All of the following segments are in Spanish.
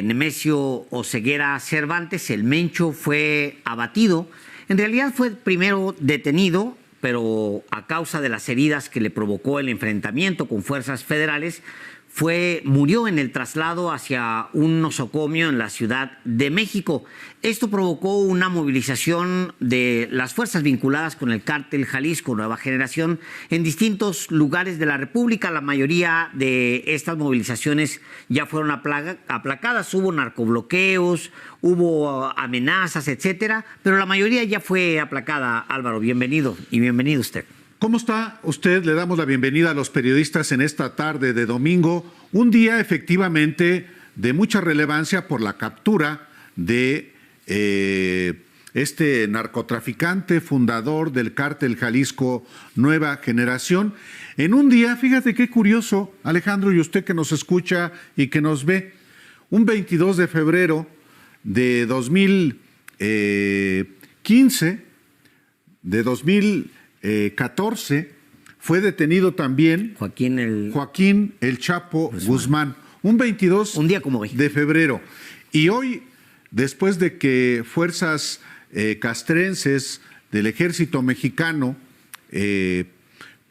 Nemesio Oseguera Cervantes, el Mencho, fue abatido. En realidad fue primero detenido, pero a causa de las heridas que le provocó el enfrentamiento con fuerzas federales, murió en el traslado hacia un nosocomio en la Ciudad de México. Esto provocó una movilización de las fuerzas vinculadas con el cártel Jalisco Nueva Generación en distintos lugares de la República. La mayoría de estas movilizaciones ya fueron aplacadas. Hubo narcobloqueos, hubo amenazas, etcétera, pero la mayoría ya fue aplacada. Álvaro, bienvenido y bienvenido usted. ¿Cómo está usted? Le damos la bienvenida a los periodistas en esta tarde de domingo, un día efectivamente de mucha relevancia por la captura de este narcotraficante fundador del cártel Jalisco Nueva Generación. En un día, fíjate qué curioso, Alejandro, y usted que nos escucha y que nos ve, un 22 de febrero de 2015, de 2014, fue detenido también Joaquín el Chapo Guzmán. Un 22 un día como hoy de febrero. Y hoy, después de que fuerzas castrenses del ejército mexicano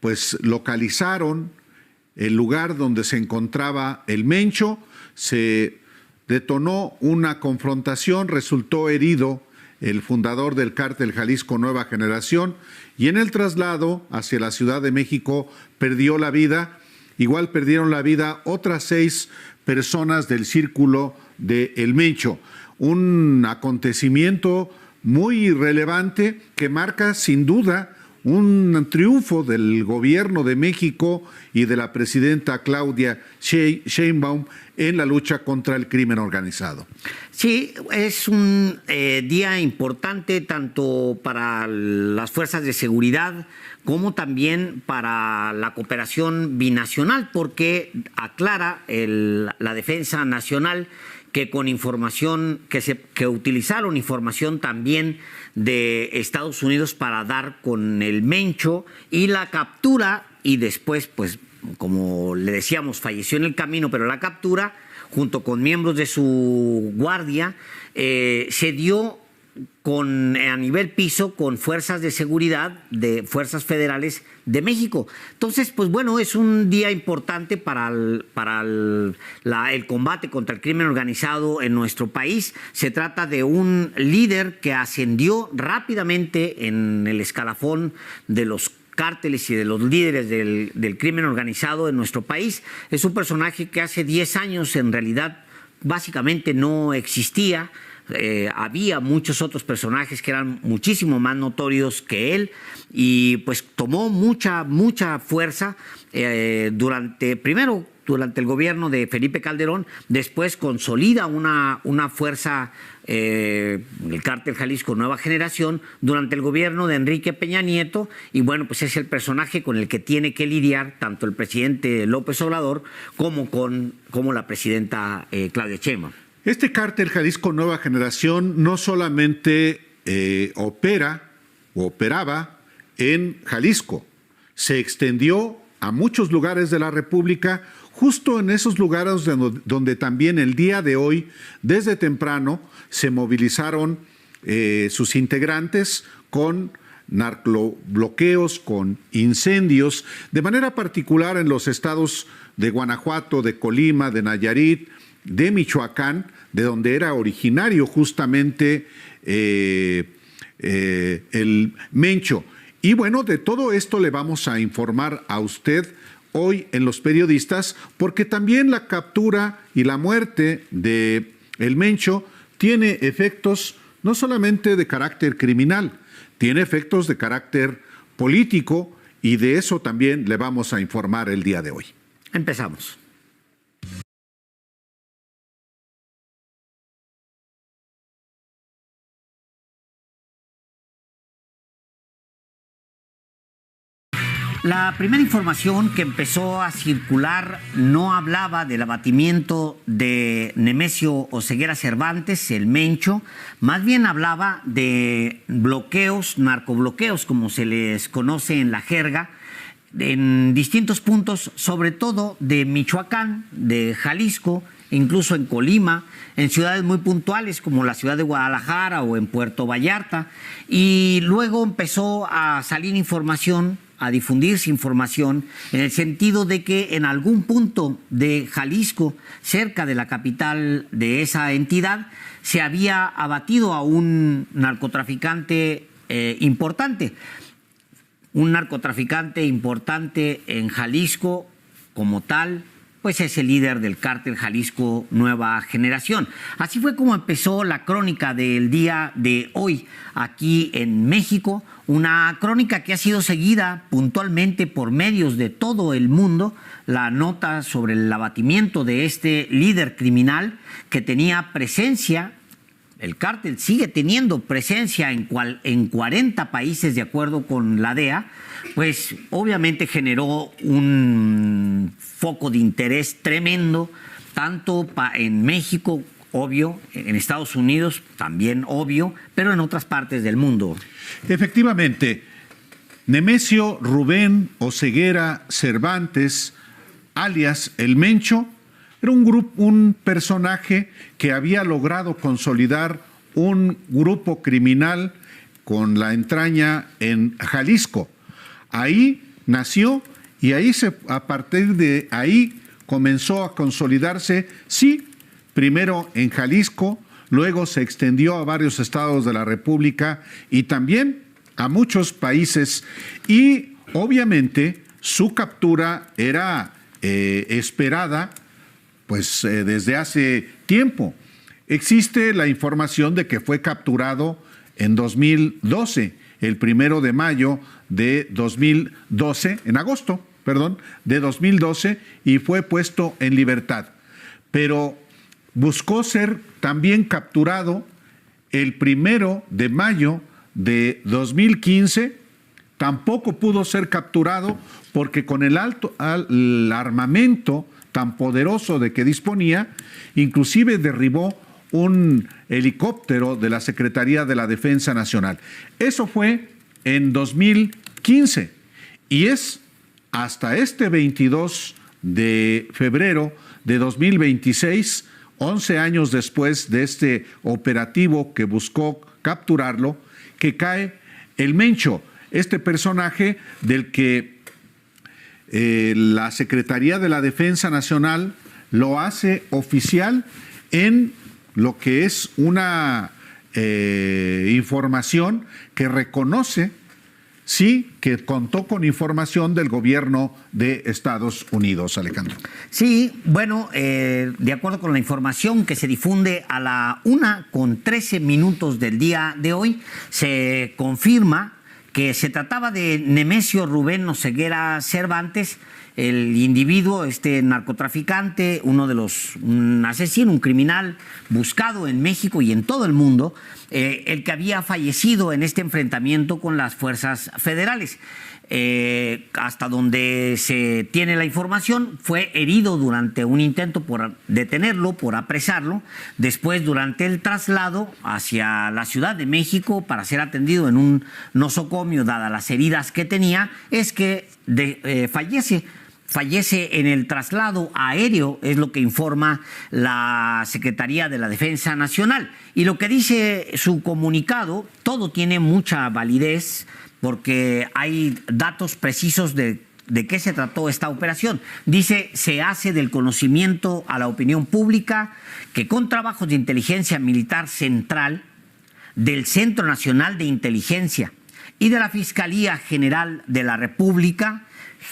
pues localizaron el lugar donde se encontraba el Mencho, se detonó una confrontación, resultó herido el fundador del cártel Jalisco Nueva Generación, y en el traslado hacia la Ciudad de México perdió la vida. Igual perdieron la vida otras 6 personas del círculo de El Mencho. Un acontecimiento muy relevante que marca sin duda un triunfo del gobierno de México y de la presidenta Claudia Sheinbaum en la lucha contra el crimen organizado. Sí, es un día importante tanto para las fuerzas de seguridad como también para la cooperación binacional, porque aclara la defensa nacional que con información, que utilizaron información también de Estados Unidos para dar con el Mencho, y la captura, y después, pues, como le decíamos, falleció en el camino, pero la captura, junto con miembros de su guardia, se dio a nivel piso con fuerzas de seguridad de fuerzas federales de México. Entonces, pues bueno, es un día importante para el combate contra el crimen organizado en nuestro país. Se trata de un líder que ascendió rápidamente en el escalafón de los cárteles y de los líderes del crimen organizado en nuestro país. Es un personaje que hace 10 años en realidad básicamente no existía. Había muchos otros personajes que eran muchísimo más notorios que él, y pues tomó mucha fuerza primero durante el gobierno de Felipe Calderón, después consolida una fuerza, el cártel Jalisco Nueva Generación, durante el gobierno de Enrique Peña Nieto, y bueno, pues es el personaje con el que tiene que lidiar tanto el presidente López Obrador como la presidenta Claudia Sheinbaum. Este cártel Jalisco Nueva Generación no solamente operaba en Jalisco, se extendió a muchos lugares de la República, justo en esos lugares donde también el día de hoy, desde temprano, se movilizaron sus integrantes con narcobloqueos, con incendios, de manera particular en los estados de Guanajuato, de Colima, de Nayarit, de Michoacán, de donde era originario justamente el Mencho. Y bueno, de todo esto le vamos a informar a usted hoy en Los Periodistas, porque también la captura y la muerte de el Mencho tiene efectos no solamente de carácter criminal, tiene efectos de carácter político, y de eso también le vamos a informar el día de hoy. Empezamos. La primera información que empezó a circular no hablaba del abatimiento de Nemesio Oseguera Cervantes, el Mencho, más bien hablaba de bloqueos, narcobloqueos, como se les conoce en la jerga, en distintos puntos, sobre todo de Michoacán, de Jalisco incluso en Colima, en ciudades muy puntuales como la ciudad de Guadalajara o en Puerto Vallarta. Y luego empezó a salir información, a difundirse información en el sentido de que en algún punto de Jalisco, cerca de la capital de esa entidad, se había abatido a un narcotraficante importante. Un narcotraficante importante en Jalisco como tal, pues es el líder del cártel Jalisco Nueva Generación. Así fue como empezó la crónica del día de hoy aquí en México, una crónica que ha sido seguida puntualmente por medios de todo el mundo, la nota sobre el abatimiento de este líder criminal que tenía presencia. El cártel sigue teniendo presencia en 40 países de acuerdo con la DEA, pues obviamente generó un foco de interés tremendo, tanto en México, obvio, en Estados Unidos, también obvio, pero en otras partes del mundo. Efectivamente, Nemesio Rubén Oseguera Cervantes, alias El Mencho, era un personaje que había logrado consolidar un grupo criminal con la entraña en Jalisco. Ahí nació y a partir de ahí comenzó a consolidarse, sí, primero en Jalisco, luego se extendió a varios estados de la República y también a muchos países. Y obviamente su captura era esperada pues desde hace tiempo. Existe la información de que fue capturado en 2012, el 1 de mayo de 2012, en agosto, perdón, de 2012, y fue puesto en libertad. Pero buscó ser también capturado el 1 de mayo de 2015, tampoco pudo ser capturado porque con el armamento tan poderoso de que disponía, inclusive derribó un helicóptero de la Secretaría de la Defensa Nacional. Eso fue en 2015 y es hasta este 22 de febrero de 2026, 11 años después de este operativo que buscó capturarlo, que cae El Mencho, este personaje del que la Secretaría de la Defensa Nacional lo hace oficial en lo que es una información que reconoce, sí, que contó con información del gobierno de Estados Unidos, Alejandro. Sí, bueno, de acuerdo con la información que se difunde a la 1:13 del día de hoy, se confirma que se trataba de Nemesio Rubén Oseguera Cervantes, el individuo, este narcotraficante, un asesino, un criminal buscado en México y en todo el mundo, el que había fallecido en este enfrentamiento con las fuerzas federales. Hasta donde se tiene la información, fue herido durante un intento por detenerlo, por apresarlo. Después, durante el traslado hacia la Ciudad de México para ser atendido en un nosocomio, dadas las heridas que tenía, es que fallece. Fallece en el traslado aéreo, es lo que informa la Secretaría de la Defensa Nacional. Y lo que dice su comunicado, todo tiene mucha validez, porque hay datos precisos de qué se trató esta operación. Dice, se hace del conocimiento a la opinión pública que con trabajos de inteligencia militar central, del Centro Nacional de Inteligencia y de la Fiscalía General de la República,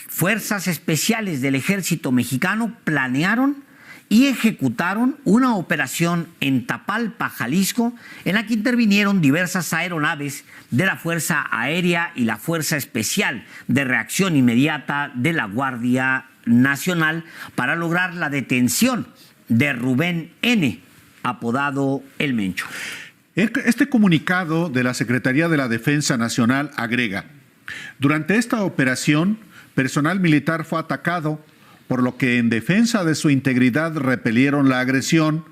fuerzas especiales del Ejército Mexicano planearon y ejecutaron una operación en Tapalpa, Jalisco, en la que intervinieron diversas aeronaves de la Fuerza Aérea y la Fuerza Especial de Reacción Inmediata de la Guardia Nacional para lograr la detención de Rubén N., apodado El Mencho. Este comunicado de la Secretaría de la Defensa Nacional agrega: durante esta operación, personal militar fue atacado, por lo que en defensa de su integridad repelieron la agresión,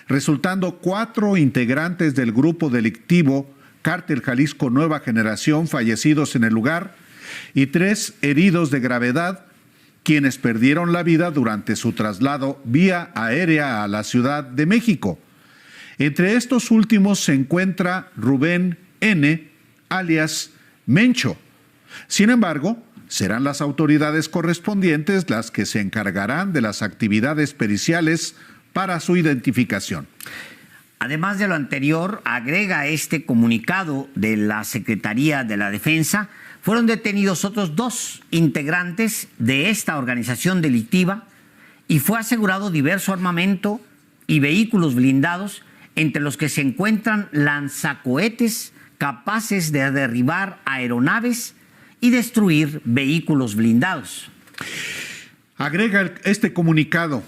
resultando 4 integrantes del grupo delictivo Cártel Jalisco Nueva Generación fallecidos en el lugar y 3 heridos de gravedad, quienes perdieron la vida durante su traslado vía aérea a la Ciudad de México. Entre estos últimos se encuentra Rubén N., alias Mencho. Sin embargo, serán las autoridades correspondientes las que se encargarán de las actividades periciales para su identificación. Además de lo anterior, agrega este comunicado de la Secretaría de la Defensa, fueron detenidos otros 2 integrantes de esta organización delictiva y fue asegurado diverso armamento y vehículos blindados, entre los que se encuentran lanzacohetes capaces de derribar aeronaves y destruir vehículos blindados. Agrega este comunicado: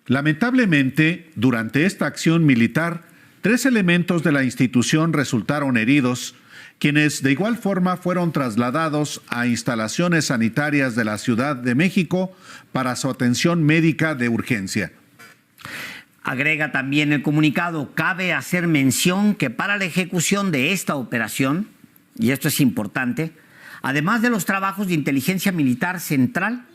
lamentablemente, durante esta acción militar, 3 elementos de la institución resultaron heridos, quienes de igual forma fueron trasladados a instalaciones sanitarias de la Ciudad de México para su atención médica de urgencia. Agrega también el comunicado: cabe hacer mención que para la ejecución de esta operación, y esto es importante, además de los trabajos de inteligencia militar central,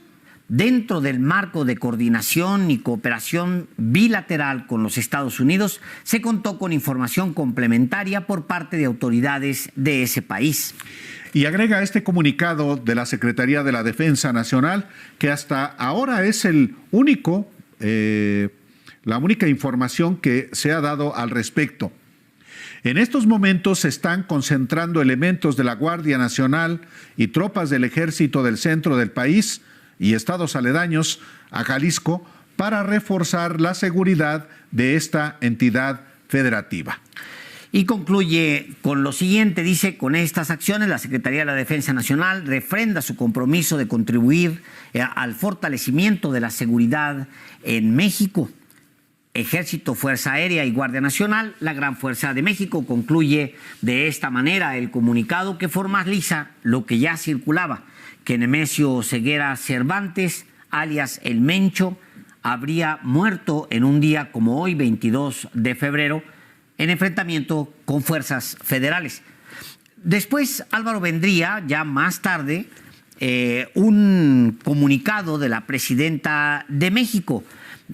dentro del marco de coordinación y cooperación bilateral con los Estados Unidos, se contó con información complementaria por parte de autoridades de ese país. Y agrega este comunicado de la Secretaría de la Defensa Nacional que hasta ahora es la única información que se ha dado al respecto. En estos momentos se están concentrando elementos de la Guardia Nacional y tropas del Ejército del centro del país y estados aledaños a Jalisco para reforzar la seguridad de esta entidad federativa. Y concluye con lo siguiente, dice: con estas acciones la Secretaría de la Defensa Nacional refrenda su compromiso de contribuir al fortalecimiento de la seguridad en México. Ejército, Fuerza Aérea y Guardia Nacional, la Gran Fuerza de México. Concluye de esta manera el comunicado que formaliza lo que ya circulaba, que Nemesio Ceguera Cervantes, alias El Mencho, habría muerto en un día como hoy, 22 de febrero, en enfrentamiento con fuerzas federales. Después, Álvaro, vendría ya más tarde un comunicado de la presidenta de México.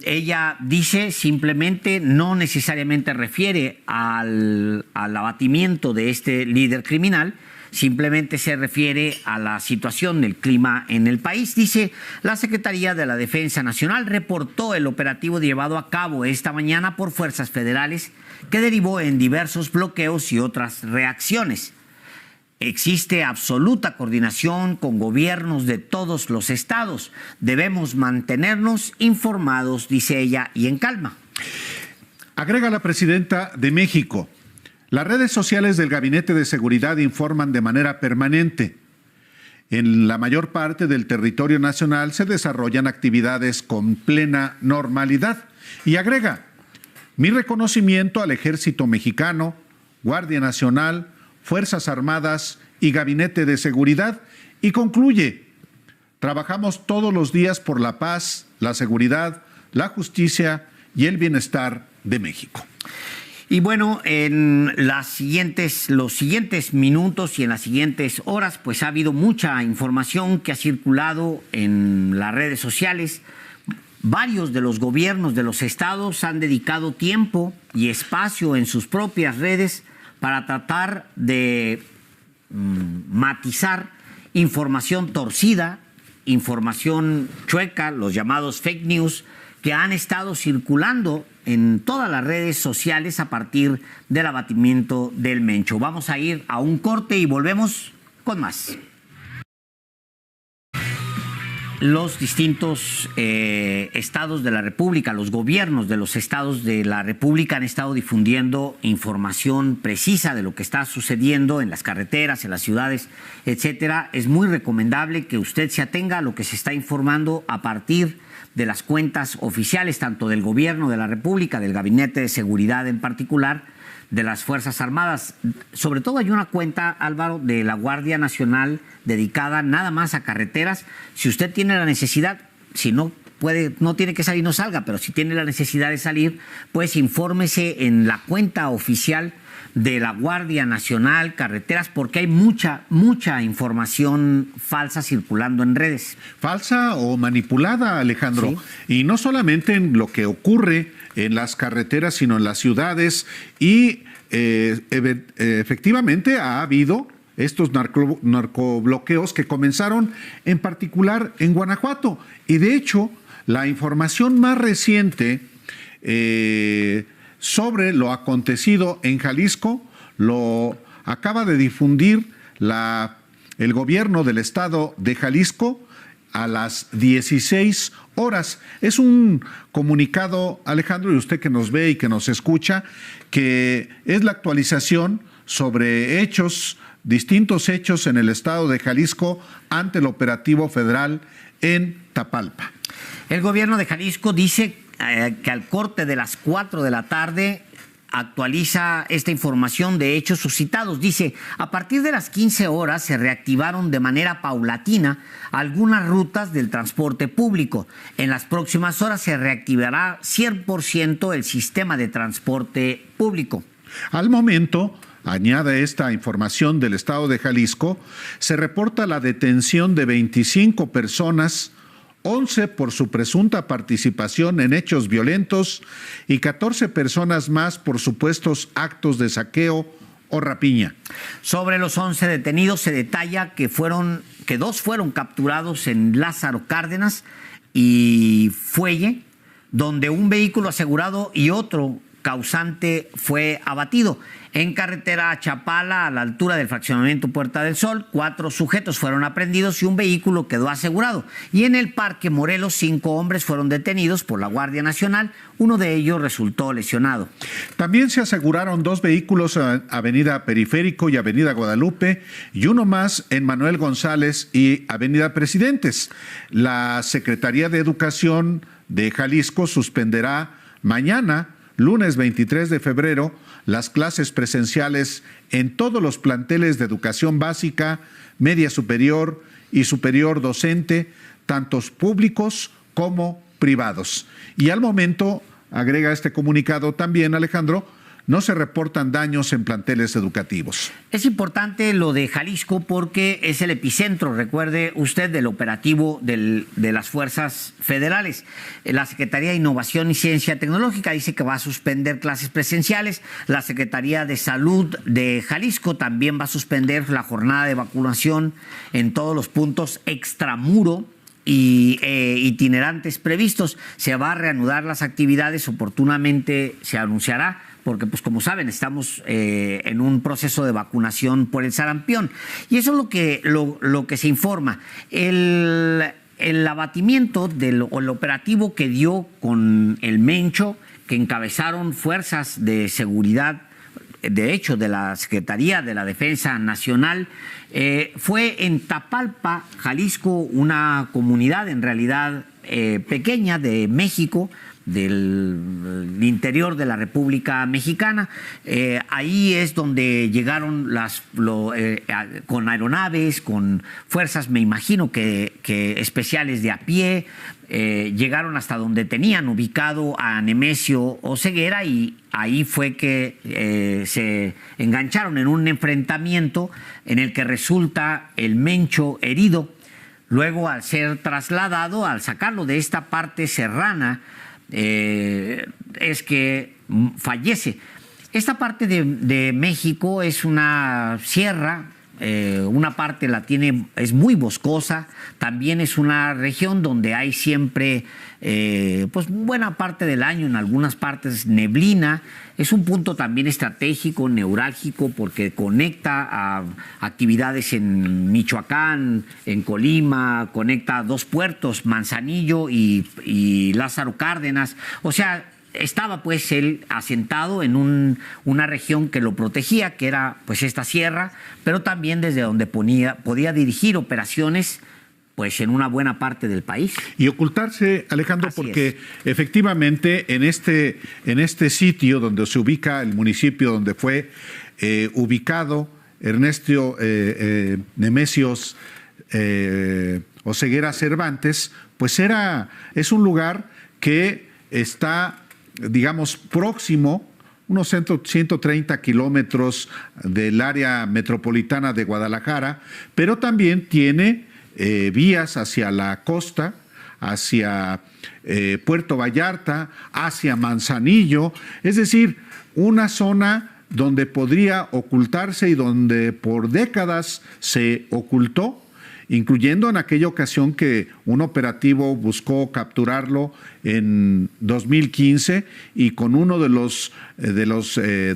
Ella dice simplemente, no necesariamente refiere al abatimiento de este líder criminal, simplemente se refiere a la situación del clima en el país. Dice: la Secretaría de la Defensa Nacional reportó el operativo llevado a cabo esta mañana por fuerzas federales que derivó en diversos bloqueos y otras reacciones. Existe absoluta coordinación con gobiernos de todos los estados. Debemos mantenernos informados, dice ella, y en calma. Agrega la presidenta de México: las redes sociales del Gabinete de Seguridad informan de manera permanente. En la mayor parte del territorio nacional se desarrollan actividades con plena normalidad. Y agrega: mi reconocimiento al Ejército Mexicano, Guardia Nacional, Fuerzas Armadas y Gabinete de Seguridad. Y concluye: trabajamos todos los días por la paz, la seguridad, la justicia y el bienestar de México. Y bueno, en los siguientes minutos y en las siguientes horas, pues ha habido mucha información que ha circulado en las redes sociales. Varios de los gobiernos de los estados han dedicado tiempo y espacio en sus propias redes para tratar de matizar información torcida, información chueca, los llamados fake news, que han estado circulando en todas las redes sociales a partir del abatimiento del Mencho. Vamos a ir a un corte y volvemos con más. Los distintos estados de la República, los gobiernos de los estados de la República han estado difundiendo información precisa de lo que está sucediendo en las carreteras, en las ciudades, etcétera. Es muy recomendable que usted se atenga a lo que se está informando a partir de las cuentas oficiales, tanto del gobierno de la República, del Gabinete de Seguridad en particular, de las Fuerzas Armadas. Sobre todo hay una cuenta, Álvaro, de la Guardia Nacional dedicada nada más a carreteras. Si usted tiene la necesidad, si no puede, no tiene que salir, no salga, pero si tiene la necesidad de salir, pues infórmese en la cuenta oficial de la Guardia Nacional, carreteras, porque hay mucha información falsa circulando en redes. Falsa o manipulada, Alejandro. Sí. Y no solamente en lo que ocurre en las carreteras, sino en las ciudades. Y efectivamente ha habido estos narcobloqueos que comenzaron en particular en Guanajuato. Y de hecho, la información más reciente sobre lo acontecido en Jalisco lo acaba de difundir el gobierno del estado de Jalisco a las 16 horas. Es un comunicado, Alejandro, y usted que nos ve y que nos escucha, que es la actualización sobre distintos hechos en el estado de Jalisco ante el operativo federal en Tapalpa. El gobierno de Jalisco dice que al corte de las 4 de la tarde actualiza esta información de hechos suscitados. Dice, a partir de las 15 horas se reactivaron de manera paulatina algunas rutas del transporte público. En las próximas horas se reactivará 100% el sistema de transporte público. Al momento, añade esta información del estado de Jalisco, se reporta la detención de 25 personas, 11 por su presunta participación en hechos violentos y 14 personas más por supuestos actos de saqueo o rapiña. Sobre los 11 detenidos se detalla que 2 fueron capturados en Lázaro Cárdenas y Fuelle, donde un vehículo asegurado y otro causante fue abatido. En carretera a Chapala, a la altura del fraccionamiento Puerta del Sol, 4 sujetos fueron aprehendidos y un vehículo quedó asegurado. Y en el Parque Morelos, 5 hombres fueron detenidos por la Guardia Nacional. Uno de ellos resultó lesionado. También se aseguraron 2 vehículos en Avenida Periférico y Avenida Guadalupe y uno más en Manuel González y Avenida Presidentes. La Secretaría de Educación de Jalisco suspenderá mañana, lunes 23 de febrero, las clases presenciales en todos los planteles de educación básica, media superior y superior docente, tantos públicos como privados. Y al momento, agrega este comunicado también, Alejandro, no se reportan daños en planteles educativos. Es importante lo de Jalisco porque es el epicentro, recuerde usted, del operativo de las fuerzas federales. La Secretaría de Innovación y Ciencia Tecnológica dice que va a suspender clases presenciales. La Secretaría de Salud de Jalisco también va a suspender la jornada de vacunación en todos los puntos extramuro y itinerantes previstos. Se va a reanudar las actividades, oportunamente se anunciará, porque pues como saben estamos en un proceso de vacunación por el sarampión. Y eso es lo que se informa. El abatimiento o el operativo que dio con el Mencho, que encabezaron fuerzas de seguridad, de hecho de la Secretaría de la Defensa Nacional, fue en Tapalpa, Jalisco, una comunidad en realidad pequeña de México, del interior de la República Mexicana. Ahí es donde llegaron con aeronaves, con fuerzas, me imagino que especiales de a pie, llegaron hasta donde tenían ubicado a Nemesio Oseguera y ahí fue que se engancharon en un enfrentamiento en el que resulta el Mencho herido. Luego, al ser trasladado, al sacarlo de esta parte serrana, es que fallece. Esta parte de México es una sierra, una parte es muy boscosa, también es una región donde hay siempre, pues buena parte del año, en algunas partes neblina. Es un punto también estratégico, neurálgico, porque conecta a actividades en Michoacán, en Colima, conecta a 2 puertos, Manzanillo y Lázaro Cárdenas. O sea, estaba pues él asentado en una región que lo protegía, que era pues esta sierra, pero también desde donde podía dirigir operaciones pues en una buena parte del país. Y ocultarse, Alejandro, porque efectivamente en este sitio donde se ubica el municipio donde fue ubicado Ernesto Nemesios Oseguera Cervantes, pues es un lugar que está, digamos, próximo unos 130 kilómetros del área metropolitana de Guadalajara, pero también tiene vías hacia la costa, hacia Puerto Vallarta, hacia Manzanillo, es decir, una zona donde podría ocultarse y donde por décadas se ocultó, incluyendo en aquella ocasión que un operativo buscó capturarlo en 2015 y con uno de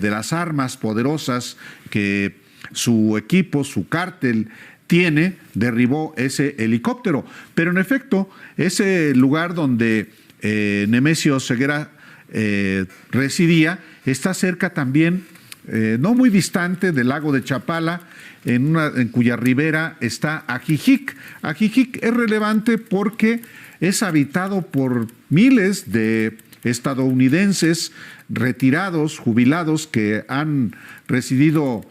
las armas poderosas que su equipo, su cártel tiene, derribó ese helicóptero. Pero en efecto, ese lugar donde Nemesio Ceguera residía está cerca también, no muy distante del lago de Chapala, en cuya ribera está Ajijic. Ajijic es relevante porque es habitado por miles de estadounidenses retirados, jubilados, que han decidido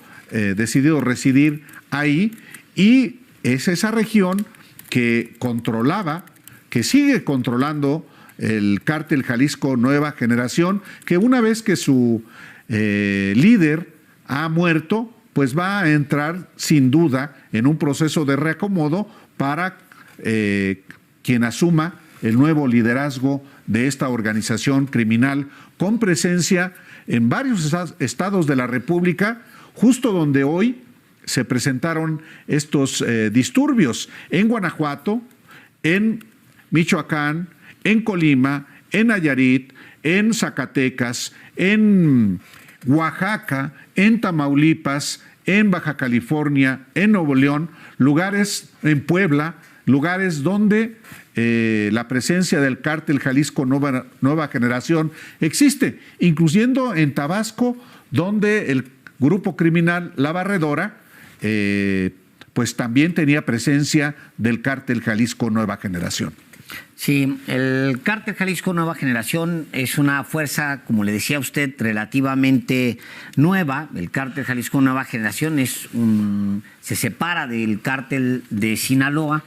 residir ahí, y es esa región que controlaba, que sigue controlando el cártel Jalisco Nueva Generación, que una vez que su líder ha muerto, pues va a entrar sin duda en un proceso de reacomodo para quien asuma el nuevo liderazgo de esta organización criminal con presencia en varios estados de la República, justo donde hoy se presentaron estos disturbios, en Guanajuato, en Michoacán, en Colima, en Nayarit, en Zacatecas, en Oaxaca, en Tamaulipas, en Baja California, en Nuevo León, lugares en Puebla, lugares donde la presencia del cártel Jalisco Nueva Generación existe, incluyendo en Tabasco, donde el grupo criminal La Barredora pues también tenía presencia del cártel Jalisco Nueva Generación. Sí, el cártel Jalisco Nueva Generación es una fuerza, como le decía usted, relativamente nueva. El cártel Jalisco Nueva Generación se separa del cártel de Sinaloa,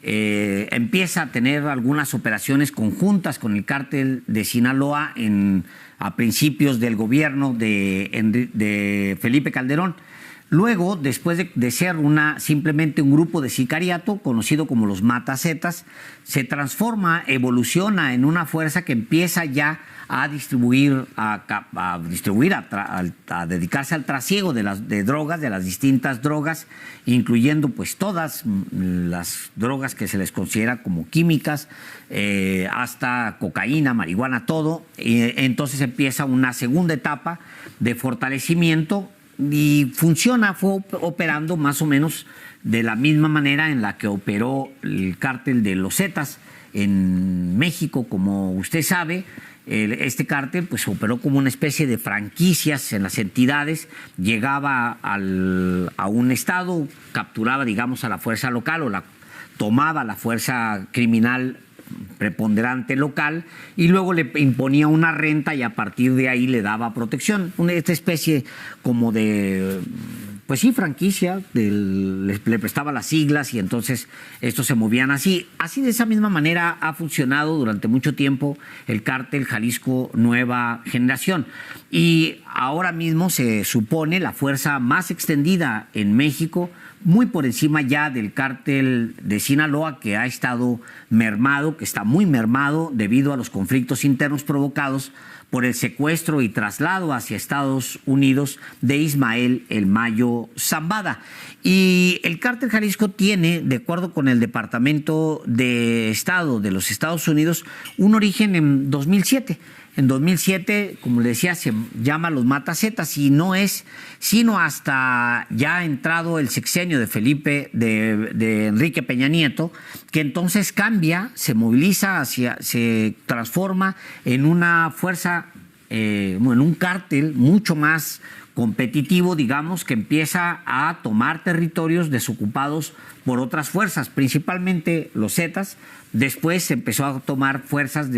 empieza a tener algunas operaciones conjuntas con el cártel de Sinaloa a principios del gobierno de Felipe Calderón. Luego, después de ser simplemente un grupo de sicariato, conocido como los Matazetas, se transforma, evoluciona en una fuerza que empieza ya a dedicarse al trasiego de drogas, de las distintas drogas, incluyendo pues todas las drogas que se les considera como químicas, hasta cocaína, marihuana, todo. Entonces empieza una segunda etapa de fortalecimiento y fue operando más o menos de la misma manera en la que operó el cártel de los Zetas en México. Como usted sabe, este cártel pues operó como una especie de franquicias en las entidades, llegaba a un estado, capturaba digamos a la fuerza local o tomaba la fuerza criminal preponderante local y luego le imponía una renta y a partir de ahí le daba protección. Esta especie como de, pues sí, franquicia, le prestaba las siglas y entonces estos se movían así. Así de esa misma manera ha funcionado durante mucho tiempo el cártel Jalisco Nueva Generación. Y ahora mismo se supone la fuerza más extendida en México, muy por encima ya del cártel de Sinaloa, que ha estado mermado, que está muy mermado debido a los conflictos internos provocados por el secuestro y traslado hacia Estados Unidos de Ismael El Mayo Zambada. Y el cártel Jalisco tiene, de acuerdo con el Departamento de Estado de los Estados Unidos, un origen en 2007. En 2007, como le decía, se llama los Matazetas y no es sino hasta ya entrado el sexenio de Enrique Peña Nieto, que entonces cambia, se moviliza, se transforma en una fuerza, en un cártel mucho más competitivo, digamos, que empieza a tomar territorios desocupados por otras fuerzas, principalmente los Zetas. Después se empezó a tomar fuerzas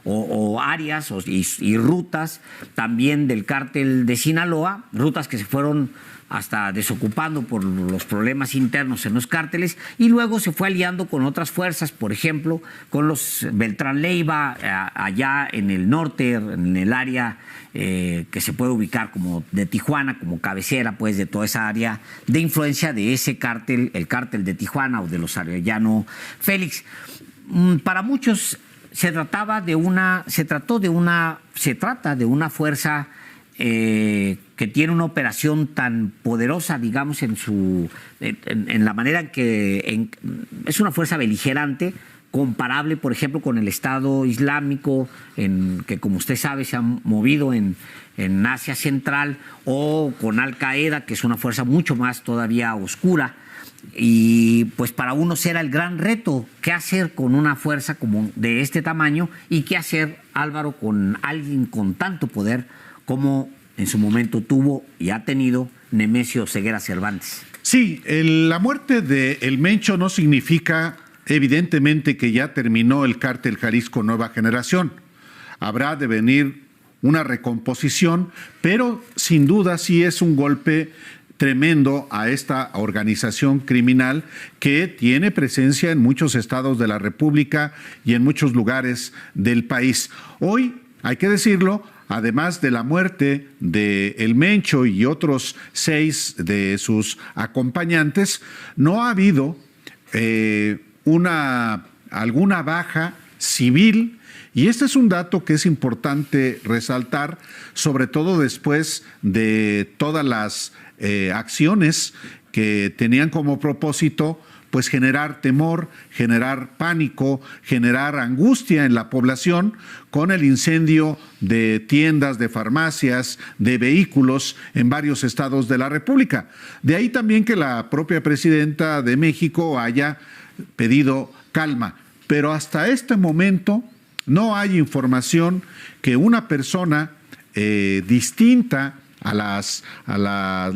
o áreas y rutas también del cártel de Sinaloa, rutas que se fueron hasta desocupando por los problemas internos en los cárteles, y luego se fue aliando con otras fuerzas, por ejemplo, con los Beltrán Leiva, allá en el norte, en el área que se puede ubicar como de Tijuana, como cabecera pues de toda esa área de influencia de ese cártel, el cártel de Tijuana o de los Arellano Félix. Para muchos se trata de una fuerza que tiene una operación tan poderosa, digamos, en la manera en que es una fuerza beligerante, comparable, por ejemplo, con el Estado Islámico, que como usted sabe se ha movido en Asia Central, o con Al Qaeda, que es una fuerza mucho más todavía oscura. Y pues para unos era el gran reto, qué hacer con una fuerza como de este tamaño y qué hacer, Álvaro, con alguien con tanto poder como en su momento tuvo y ha tenido Nemesio Ceguera Cervantes. Sí, la muerte de El Mencho no significa evidentemente que ya terminó el cártel Jalisco Nueva Generación. Habrá de venir una recomposición, pero sin duda sí es un golpe tremendo a esta organización criminal que tiene presencia en muchos estados de la República y en muchos lugares del país. Hoy, hay que decirlo, además de la muerte de El Mencho y otros 6 de sus acompañantes, no ha habido alguna baja civil, y este es un dato que es importante resaltar, sobre todo después de todas las acciones que tenían como propósito pues generar temor, generar pánico, generar angustia en la población con el incendio de tiendas, de farmacias, de vehículos en varios estados de la República. De ahí también que la propia presidenta de México haya pedido calma, pero hasta este momento no hay información que una persona distinta a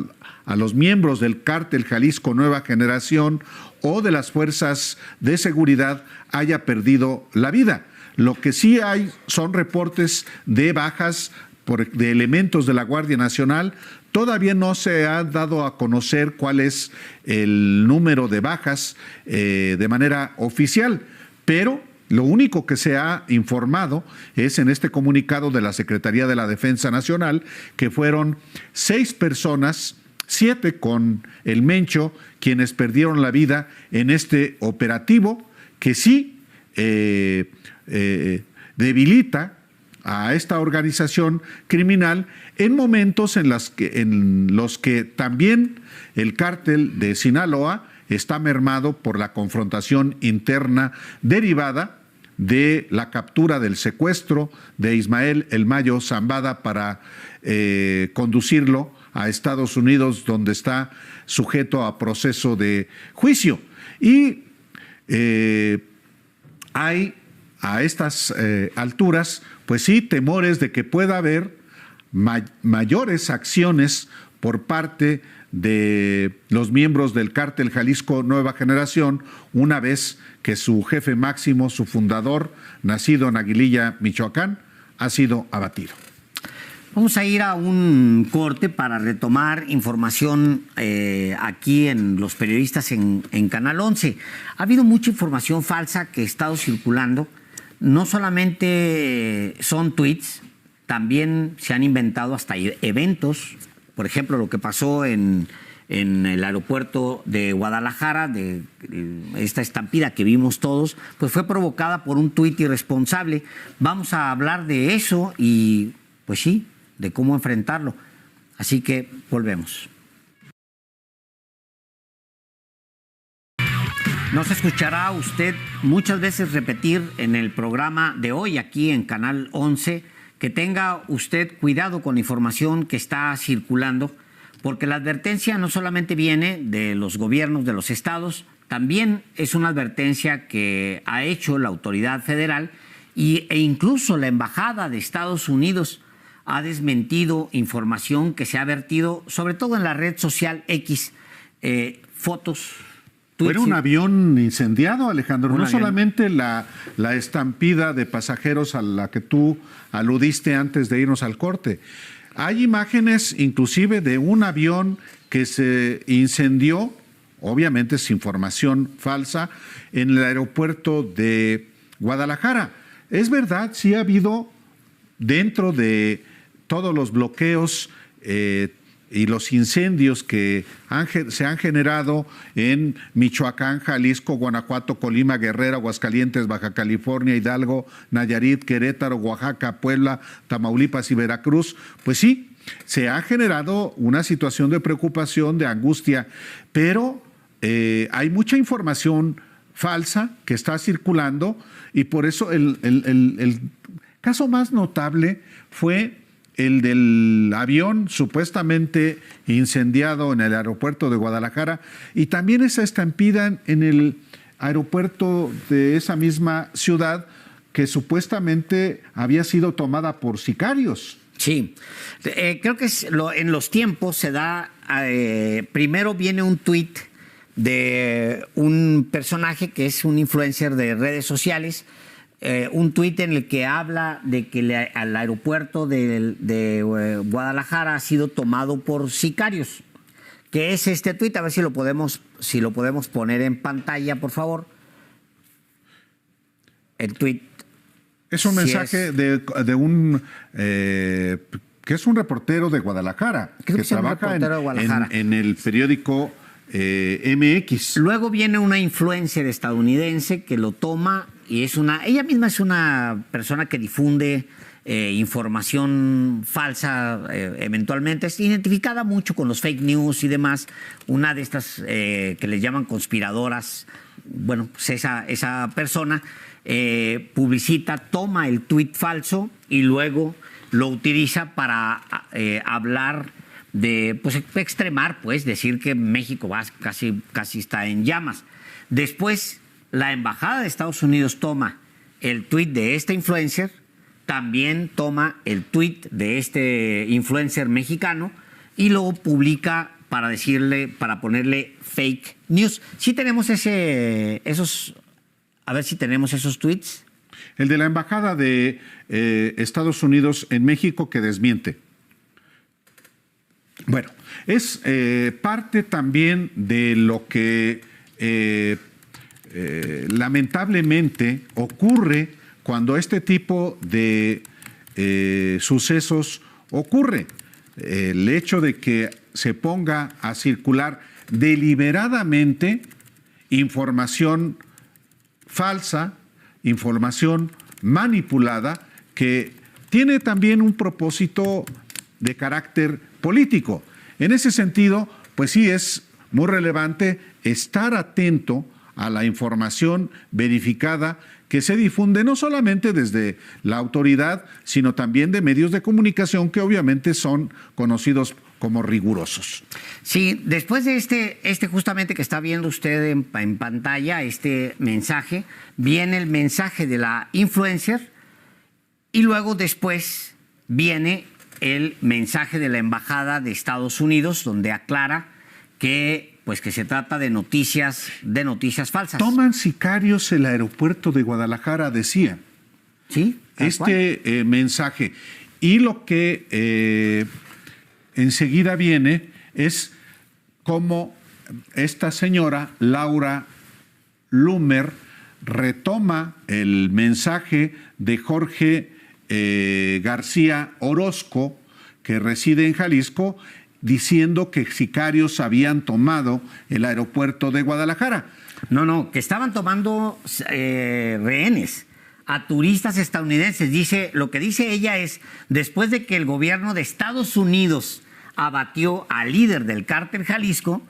los miembros del cártel Jalisco Nueva Generación o de las fuerzas de seguridad haya perdido la vida. Lo que sí hay son reportes de bajas de elementos de la Guardia Nacional. Todavía no se ha dado a conocer cuál es el número de bajas de manera oficial, pero lo único que se ha informado es en este comunicado de la Secretaría de la Defensa Nacional que fueron 6 personas, 7 con El Mencho, quienes perdieron la vida en este operativo que sí debilita a esta organización criminal en momentos en los que también el cártel de Sinaloa está mermado por la confrontación interna derivada de la captura del secuestro de Ismael El Mayo Zambada para conducirlo a Estados Unidos, donde está sujeto a proceso de juicio. Y hay a estas alturas, pues sí, temores de que pueda haber mayores acciones por parte de los miembros del cártel Jalisco Nueva Generación, una vez que su jefe máximo, su fundador, nacido en Aguililla, Michoacán, ha sido abatido. Vamos a ir a un corte para retomar información aquí en Los Periodistas en Canal 11. Ha habido mucha información falsa que ha estado circulando. No solamente son tweets, también se han inventado hasta eventos. Por ejemplo, lo que pasó en el aeropuerto de Guadalajara, de esta estampida que vimos todos, pues fue provocada por un tuit irresponsable. Vamos a hablar de eso y, pues sí, de cómo enfrentarlo. Así que volvemos. Nos escuchará usted muchas veces repetir en el programa de hoy aquí en Canal 11 que tenga usted cuidado con la información que está circulando, porque la advertencia no solamente viene de los gobiernos de los estados, también es una advertencia que ha hecho la autoridad federal e incluso la Embajada de Estados Unidos ha desmentido información que se ha vertido, sobre todo en la red social X, fotos. Fue un avión incendiado, Alejandro, no solamente la estampida de pasajeros a la que tú aludiste antes de irnos al corte. Hay imágenes inclusive de un avión que se incendió, obviamente es información falsa, en el aeropuerto de Guadalajara. Es verdad, sí ha habido dentro de todos los bloqueos y los incendios que se han generado en Michoacán, Jalisco, Guanajuato, Colima, Guerrero, Aguascalientes, Baja California, Hidalgo, Nayarit, Querétaro, Oaxaca, Puebla, Tamaulipas y Veracruz, pues sí, se ha generado una situación de preocupación, de angustia, pero hay mucha información falsa que está circulando y por eso el caso más notable fue el del avión supuestamente incendiado en el aeropuerto de Guadalajara y también esa estampida en el aeropuerto de esa misma ciudad que supuestamente había sido tomada por sicarios. Sí, creo que en los tiempos se da, primero viene un tuit de un personaje que es un influencer de redes sociales, un tuit en el que habla de que al aeropuerto de Guadalajara ha sido tomado por sicarios. ¿Qué es este tuit? A ver si lo podemos poner en pantalla, por favor. El tuit. Es un mensaje de un que es un reportero de Guadalajara, que trabaja en el periódico MX. Luego viene una influencer estadounidense que lo toma y ella misma es una persona que difunde información falsa eventualmente, es identificada mucho con los fake news y demás, una de estas que les llaman conspiradoras. Bueno, pues esa persona publicita, toma el tuit falso y luego lo utiliza para hablar de, pues extremar, pues decir que México casi está en llamas. Después, la embajada de Estados Unidos toma el tuit de esta influencer, también toma el tuit de este influencer mexicano y lo publica para ponerle fake news. Sí tenemos a ver si tenemos esos tweets. El de la embajada de Estados Unidos en México que desmiente. Bueno, es parte también de lo que lamentablemente ocurre cuando este tipo de sucesos ocurre. El hecho de que se ponga a circular deliberadamente información falsa, información manipulada, que tiene también un propósito de carácter político. En ese sentido, pues sí es muy relevante estar atento a la información verificada que se difunde no solamente desde la autoridad, sino también de medios de comunicación que obviamente son conocidos como rigurosos. Sí, después de este justamente que está viendo usted en pantalla, este mensaje, viene el mensaje de la influencer y luego después viene el mensaje de la Embajada de Estados Unidos, donde aclara que se trata de noticias falsas. Toman sicarios el aeropuerto de Guadalajara, decía. Sí. Mensaje. Y lo que enseguida viene es cómo esta señora, Laura Lumer, retoma el mensaje de Jorge García Orozco, que reside en Jalisco, diciendo que sicarios habían tomado el aeropuerto de Guadalajara. No, que estaban tomando rehenes a turistas estadounidenses. Lo que dice ella es, después de que el gobierno de Estados Unidos abatió al líder del cártel Jalisco,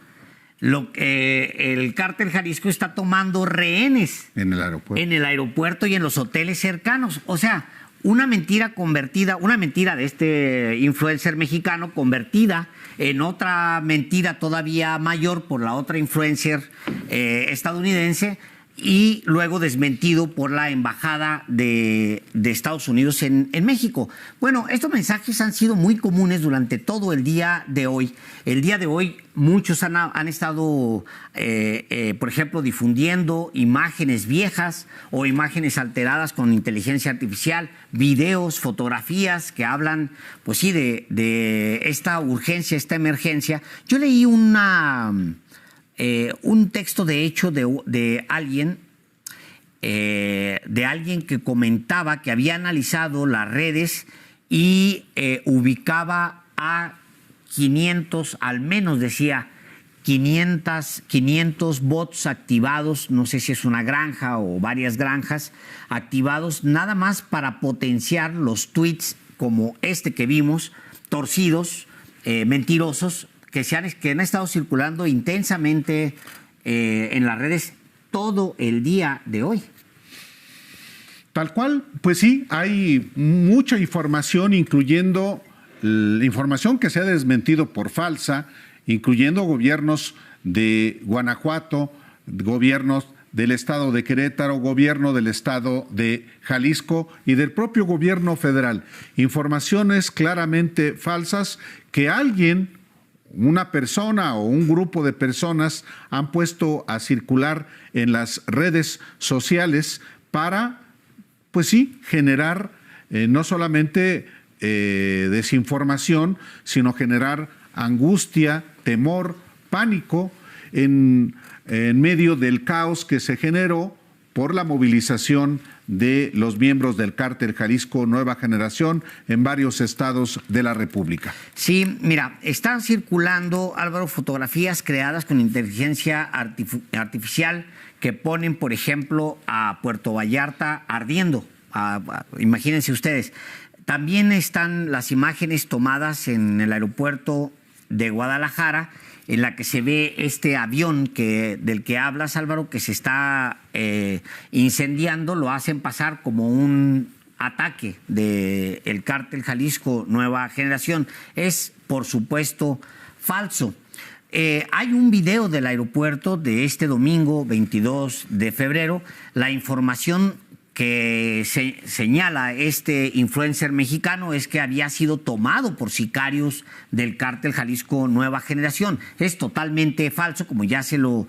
el cártel Jalisco está tomando rehenes en el aeropuerto y en los hoteles cercanos. O sea, una mentira de este influencer mexicano convertida en otra mentira todavía mayor por la otra influencer estadounidense, y luego desmentido por la Embajada de Estados Unidos en México. Bueno, estos mensajes han sido muy comunes durante todo el día de hoy. El día de hoy muchos han estado, por ejemplo, difundiendo imágenes viejas o imágenes alteradas con inteligencia artificial, videos, fotografías que hablan, pues sí, de esta urgencia, esta emergencia. Yo leí un texto de hecho de alguien que comentaba que había analizado las redes y ubicaba a 500, al menos decía 500 bots activados, no sé si es una granja o varias granjas activados, nada más para potenciar los tweets como este que vimos, torcidos, mentirosos, que han estado circulando intensamente en las redes todo el día de hoy. Tal cual, pues sí, hay mucha información, incluyendo la información que se ha desmentido por falsa, incluyendo gobiernos de Guanajuato, gobiernos del estado de Querétaro, gobierno del estado de Jalisco y del propio gobierno federal. Informaciones claramente falsas que una persona o un grupo de personas han puesto a circular en las redes sociales para, pues sí, generar no solamente desinformación, sino generar angustia, temor, pánico en medio del caos que se generó por la movilización de los miembros del Cártel Jalisco Nueva Generación en varios estados de la República. Sí, mira, están circulando, Álvaro, fotografías creadas con inteligencia artificial que ponen, por ejemplo, a Puerto Vallarta ardiendo. Imagínense ustedes. También están las imágenes tomadas en el aeropuerto de Guadalajara, en la que se ve este avión del que hablas, Álvaro, que se está incendiando. Lo hacen pasar como un ataque del Cártel Jalisco Nueva Generación. Es, por supuesto, falso. Hay un video del aeropuerto de este domingo 22 de febrero. La información que señala este influencer mexicano es que había sido tomado por sicarios del Cártel Jalisco Nueva Generación. Es totalmente falso, como ya se lo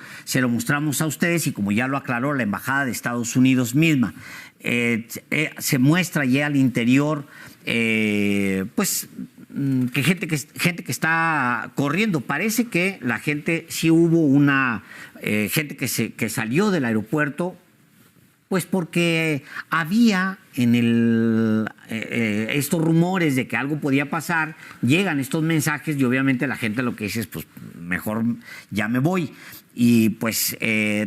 mostramos a ustedes y como ya lo aclaró la Embajada de Estados Unidos misma. Se muestra ya al interior, pues, que gente que está corriendo. Parece que la gente, sí hubo una gente que salió del aeropuerto, pues porque había en estos rumores de que algo podía pasar, llegan estos mensajes y obviamente la gente lo que dice es, pues mejor ya me voy. Y pues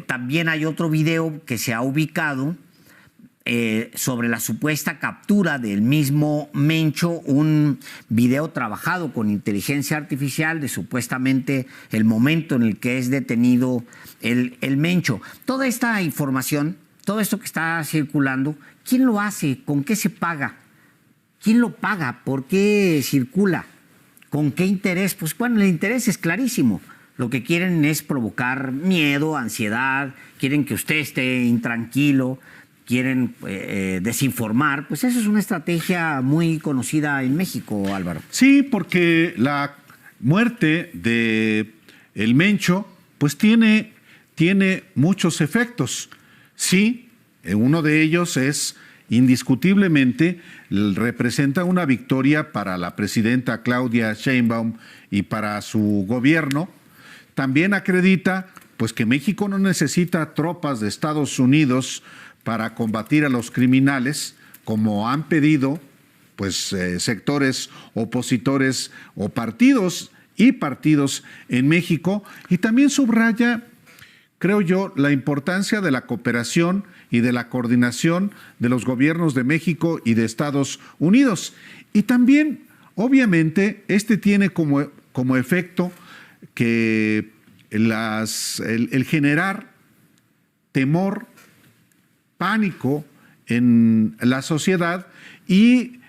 también hay otro video que se ha ubicado sobre la supuesta captura del mismo Mencho, un video trabajado con inteligencia artificial de supuestamente el momento en el que es detenido el Mencho. Toda esta información, todo esto que está circulando, ¿quién lo hace? ¿Con qué se paga? ¿Quién lo paga? ¿Por qué circula? ¿Con qué interés? Pues bueno, el interés es clarísimo. Lo que quieren es provocar miedo, ansiedad, quieren que usted esté intranquilo, quieren desinformar. Pues eso es una estrategia muy conocida en México, Álvaro. Sí, porque la muerte de el Mencho pues tiene muchos efectos. Sí, uno de ellos es indiscutiblemente, representa una victoria para la presidenta Claudia Sheinbaum y para su gobierno. También acredita pues que México no necesita tropas de Estados Unidos para combatir a los criminales, como han pedido pues sectores opositores o partidos en México, y también subraya, creo yo, la importancia de la cooperación y de la coordinación de los gobiernos de México y de Estados Unidos. Y también, obviamente, tiene como efecto que el generar temor, pánico en la sociedad y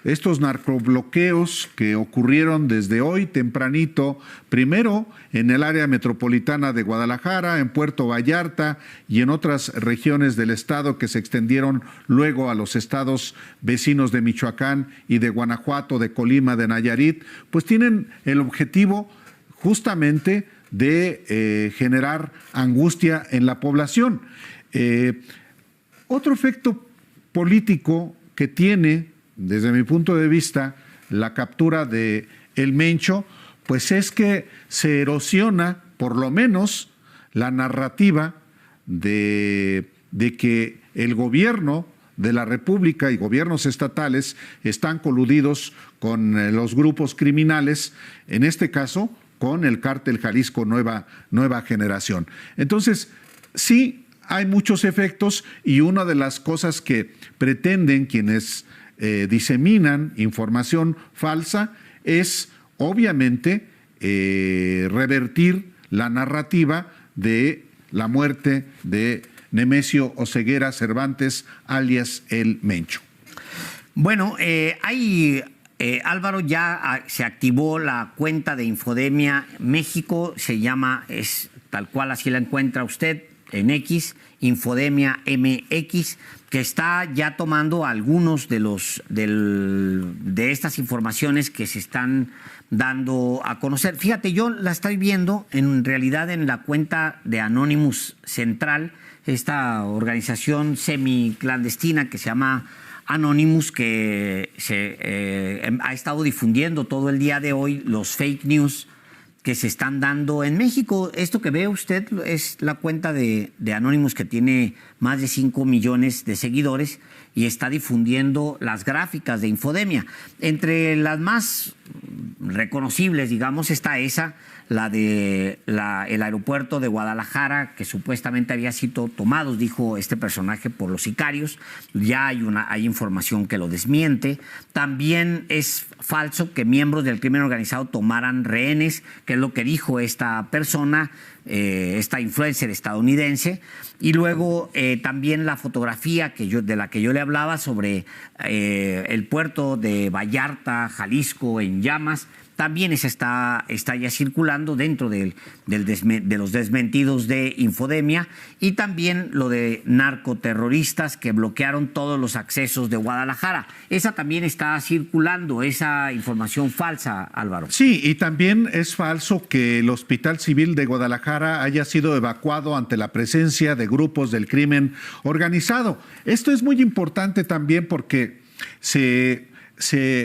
estos narcobloqueos que ocurrieron desde hoy tempranito, primero en el área metropolitana de Guadalajara, en Puerto Vallarta y en otras regiones del estado que se extendieron luego a los estados vecinos de Michoacán y de Guanajuato, de Colima, de Nayarit, pues tienen el objetivo justamente de generar angustia en la población. Otro efecto político que tiene, desde mi punto de vista, la captura de El Mencho, pues es que se erosiona, por lo menos, la narrativa de que el gobierno de la República y gobiernos estatales están coludidos con los grupos criminales, en este caso, con el cártel Jalisco Nueva Generación. Entonces, sí, hay muchos efectos y una de las cosas que pretenden quienes diseminan información falsa es, obviamente, revertir la narrativa de la muerte de Nemesio Oseguera Cervantes, alias El Mencho. Bueno, Álvaro, ya se activó la cuenta de Infodemia México, se llama, es tal cual así la encuentra usted, en X, Infodemia MX, que está ya tomando algunos de estas informaciones que se están dando a conocer. Fíjate, yo la estoy viendo en realidad en la cuenta de Anonymous Central, esta organización semiclandestina que se llama Anonymous, que ha estado difundiendo todo el día de hoy los fake news que se están dando en México. Esto que ve usted es la cuenta de Anonymous, que tiene más de 5 millones de seguidores y está difundiendo las gráficas de Infodemia. Entre las más reconocibles, digamos, está esa, la de el aeropuerto de Guadalajara, que supuestamente había sido tomado, dijo este personaje, por los sicarios. Ya hay información que lo desmiente. También es falso que miembros del crimen organizado tomaran rehenes, que es lo que dijo esta persona, esta influencer estadounidense. Y luego también la fotografía de la que yo le hablaba sobre el puerto de Vallarta, Jalisco, en llamas. También está ya circulando dentro de los desmentidos de Infodemia, y también lo de narcoterroristas que bloquearon todos los accesos de Guadalajara. Esa también está circulando, esa información falsa, Álvaro. Sí, y también es falso que el Hospital Civil de Guadalajara haya sido evacuado ante la presencia de grupos del crimen organizado. Esto es muy importante también porque se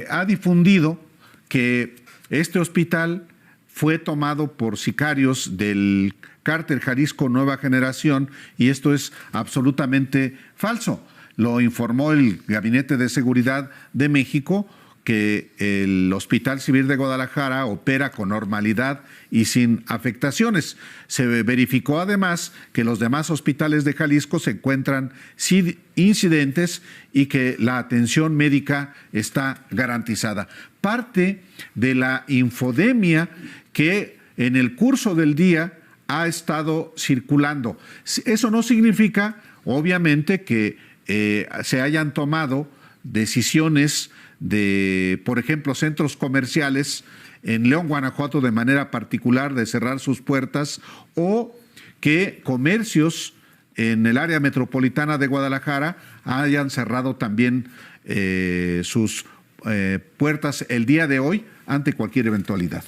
ha difundido que este hospital fue tomado por sicarios del cártel Jalisco Nueva Generación, y esto es absolutamente falso. Lo informó el Gabinete de Seguridad de México, que el Hospital Civil de Guadalajara opera con normalidad y sin afectaciones. Se verificó además que los demás hospitales de Jalisco se encuentran sin incidentes y que la atención médica está garantizada. Parte de la infodemia que en el curso del día ha estado circulando. Eso no significa, obviamente, que se hayan tomado decisiones de, por ejemplo, centros comerciales en León, Guanajuato, de manera particular, de cerrar sus puertas, o que comercios en el área metropolitana de Guadalajara hayan cerrado también sus puertas el día de hoy ante cualquier eventualidad.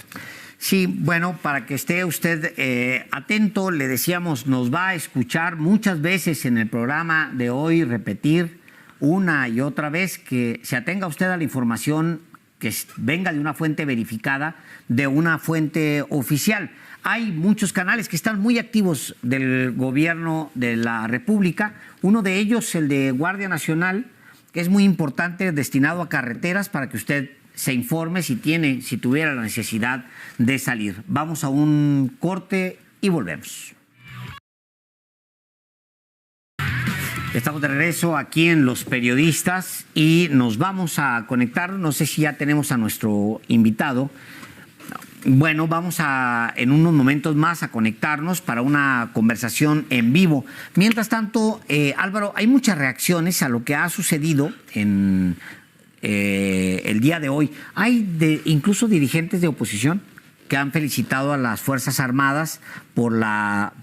Sí, bueno, para que esté usted atento, le decíamos, nos va a escuchar muchas veces en el programa de hoy repetir una y otra vez que se atenga usted a la información que venga de una fuente verificada, de una fuente oficial. Hay muchos canales que están muy activos del gobierno de la República. Uno de ellos, el de Guardia Nacional, que es muy importante, destinado a carreteras, para que usted se informe si tuviera la necesidad de salir. Vamos a un corte y volvemos. Estamos de regreso aquí en Los Periodistas y nos vamos a conectar. No sé si ya tenemos a nuestro invitado. Bueno, vamos en unos momentos más a conectarnos para una conversación en vivo. Mientras tanto, Álvaro, hay muchas reacciones a lo que ha sucedido el día de hoy. Hay incluso dirigentes de oposición que han felicitado a las Fuerzas Armadas por la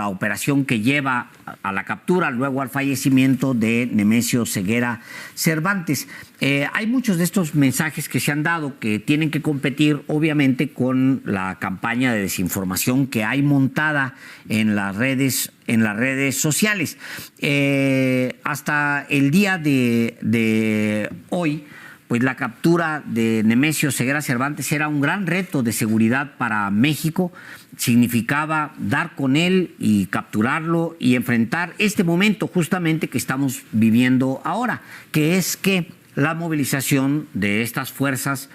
operación que lleva a la captura, luego al fallecimiento de Nemesio Ceguera Cervantes. Hay muchos de estos mensajes que se han dado que tienen que competir, obviamente, con la campaña de desinformación que hay montada en las redes sociales. Hasta el día de hoy, pues la captura de Nemesio Ceguera Cervantes era un gran reto de seguridad para México. Significaba dar con él y capturarlo y enfrentar este momento justamente que estamos viviendo ahora, que es que la movilización de estas fuerzas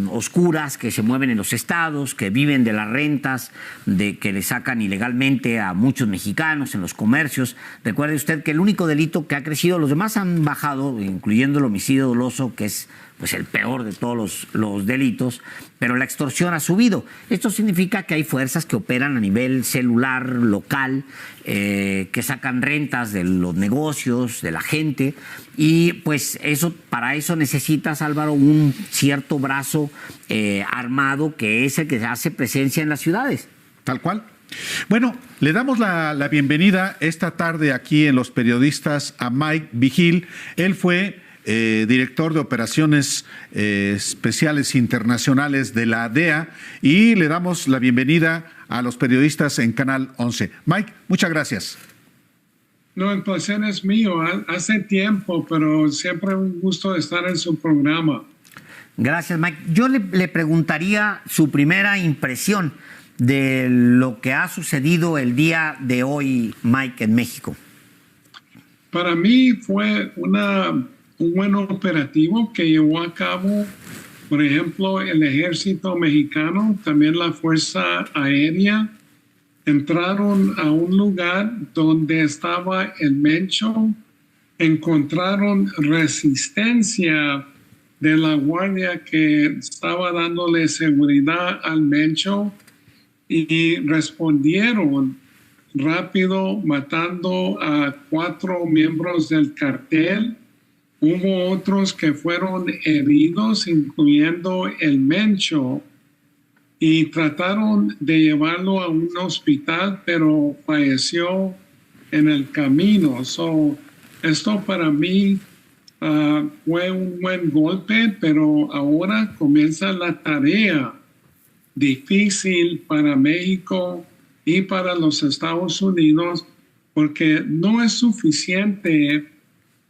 oscuras que se mueven en los estados, que viven de las rentas, que le sacan ilegalmente a muchos mexicanos en los comercios. Recuerde usted que el único delito que ha crecido, los demás han bajado, incluyendo el homicidio doloso, que es pues el peor de todos los delitos, pero la extorsión ha subido. Esto significa que hay fuerzas que operan a nivel celular, local, que sacan rentas de los negocios, de la gente, y pues para eso necesitas, Álvaro, un cierto brazo armado que es el que hace presencia en las ciudades. Tal cual. Bueno, le damos la bienvenida esta tarde aquí en Los Periodistas a Mike Vigil. Él fue director de operaciones especiales internacionales de la DEA, y le damos la bienvenida a Los Periodistas en Canal 11. Mike, muchas gracias. No, el placer es mío. Hace tiempo, pero siempre un gusto estar en su programa. Gracias, Mike. Yo le preguntaría su primera impresión de lo que ha sucedido el día de hoy, Mike, en México. Para mí fue un buen operativo que llevó a cabo, por ejemplo, el Ejército Mexicano, también la Fuerza Aérea. Entraron a un lugar donde estaba el Mencho, encontraron resistencia de la guardia que estaba dándole seguridad al Mencho y respondieron rápido matando a 4 miembros del cartel. Hubo otros que fueron heridos, incluyendo el Mencho, y trataron de llevarlo a un hospital, pero falleció en el camino. Esto para mí fue un buen golpe, pero ahora comienza la tarea difícil para México y para los Estados Unidos, porque no es suficiente